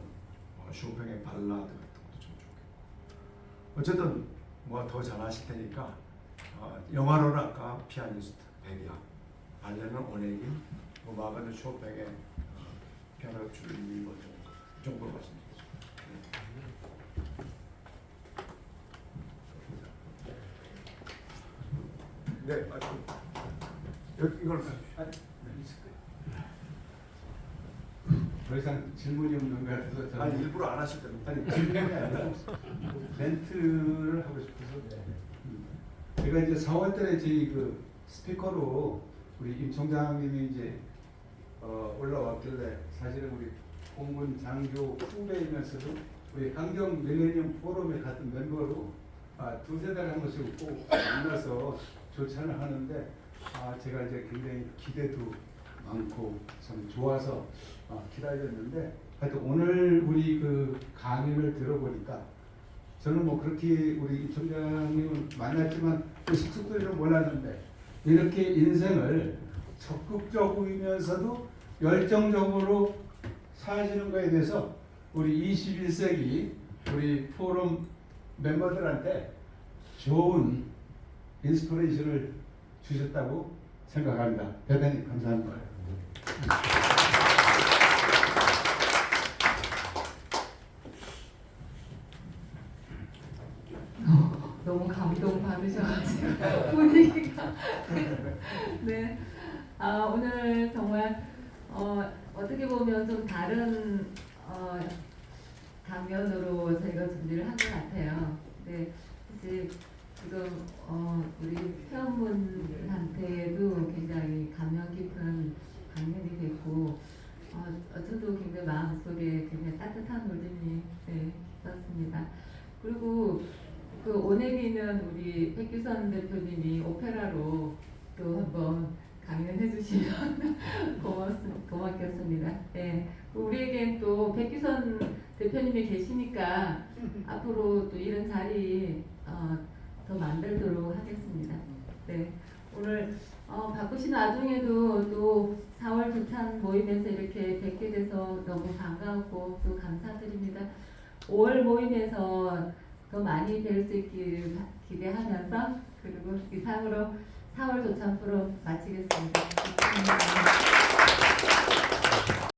[SPEAKER 3] 쇼팽의 발라드 같은 것도 좀 좋겠고 어쨌든 뭐 더 잘하실 테니까 영화로는 아까 피아니스트 베리아 발레는 오네기 음악은 쇼팽의 변화줄 2번 정도로 말씀드리겠습니다.
[SPEAKER 5] 네, 여기 이걸
[SPEAKER 7] 더 이상 질문이 없는 것 같아서 저는
[SPEAKER 3] 아니 일부러 안 하실 겁니다.
[SPEAKER 7] 아니 질문이 아니라 멘트를 하고 싶어서 제가 이제 4월달에 저희 그 스피커로 우리 임 총장님이 이제 올라왔길래 사실은 우리 공군 장교 후배이면서도 우리 환경 밀레니엄 포럼에 같은 멤버로 두세 달에 한 번씩 꼭 만나서 조찬을 하는데 제가 이제 굉장히 기대도 많고 참 좋아서 기다렸는데 하여튼 오늘 우리 그 강의를 들어보니까 저는 뭐 그렇게 우리 임 총장님을 만났지만 그 식숙들은 몰랐는데 이렇게 인생을 적극적이면서도 열정적으로 사시는 거에 대해서 우리 21세기 우리 포럼 멤버들한테 좋은 인스피레이션을 주셨다고 생각합니다. 대단히 감사합니다.
[SPEAKER 1] 너무 감동 받으셔가지고 분위기가 네. 오늘 정말 어떻게 보면 좀 다른 장면으로 저희가 준비를 한 것 같아요. 네, 사실 지금 우리 회원분한테도 굉장히 감명 깊은 강연이 됐고 저도 굉장히 마음속에 굉장히 따뜻한 울림이 있었습니다. 그리고 그 오내기는 우리 백규선 대표님이 오페라로 또 한번 강연해 주시면 고맙겠습니다. 네. 우리에겐 또 백규선 대표님이 계시니까 앞으로 또 이런 자리 더 만들도록 하겠습니다. 네. 오늘 바쁘신 와중에도 또 4월 조찬 모임에서 이렇게 뵙게 돼서 너무 반가웠고 또 감사드립니다. 5월 모임에서 더 많이 뵐 수 있기를 기대하면서 그리고 이상으로 4월 조찬 프로 마치겠습니다. 감사합니다.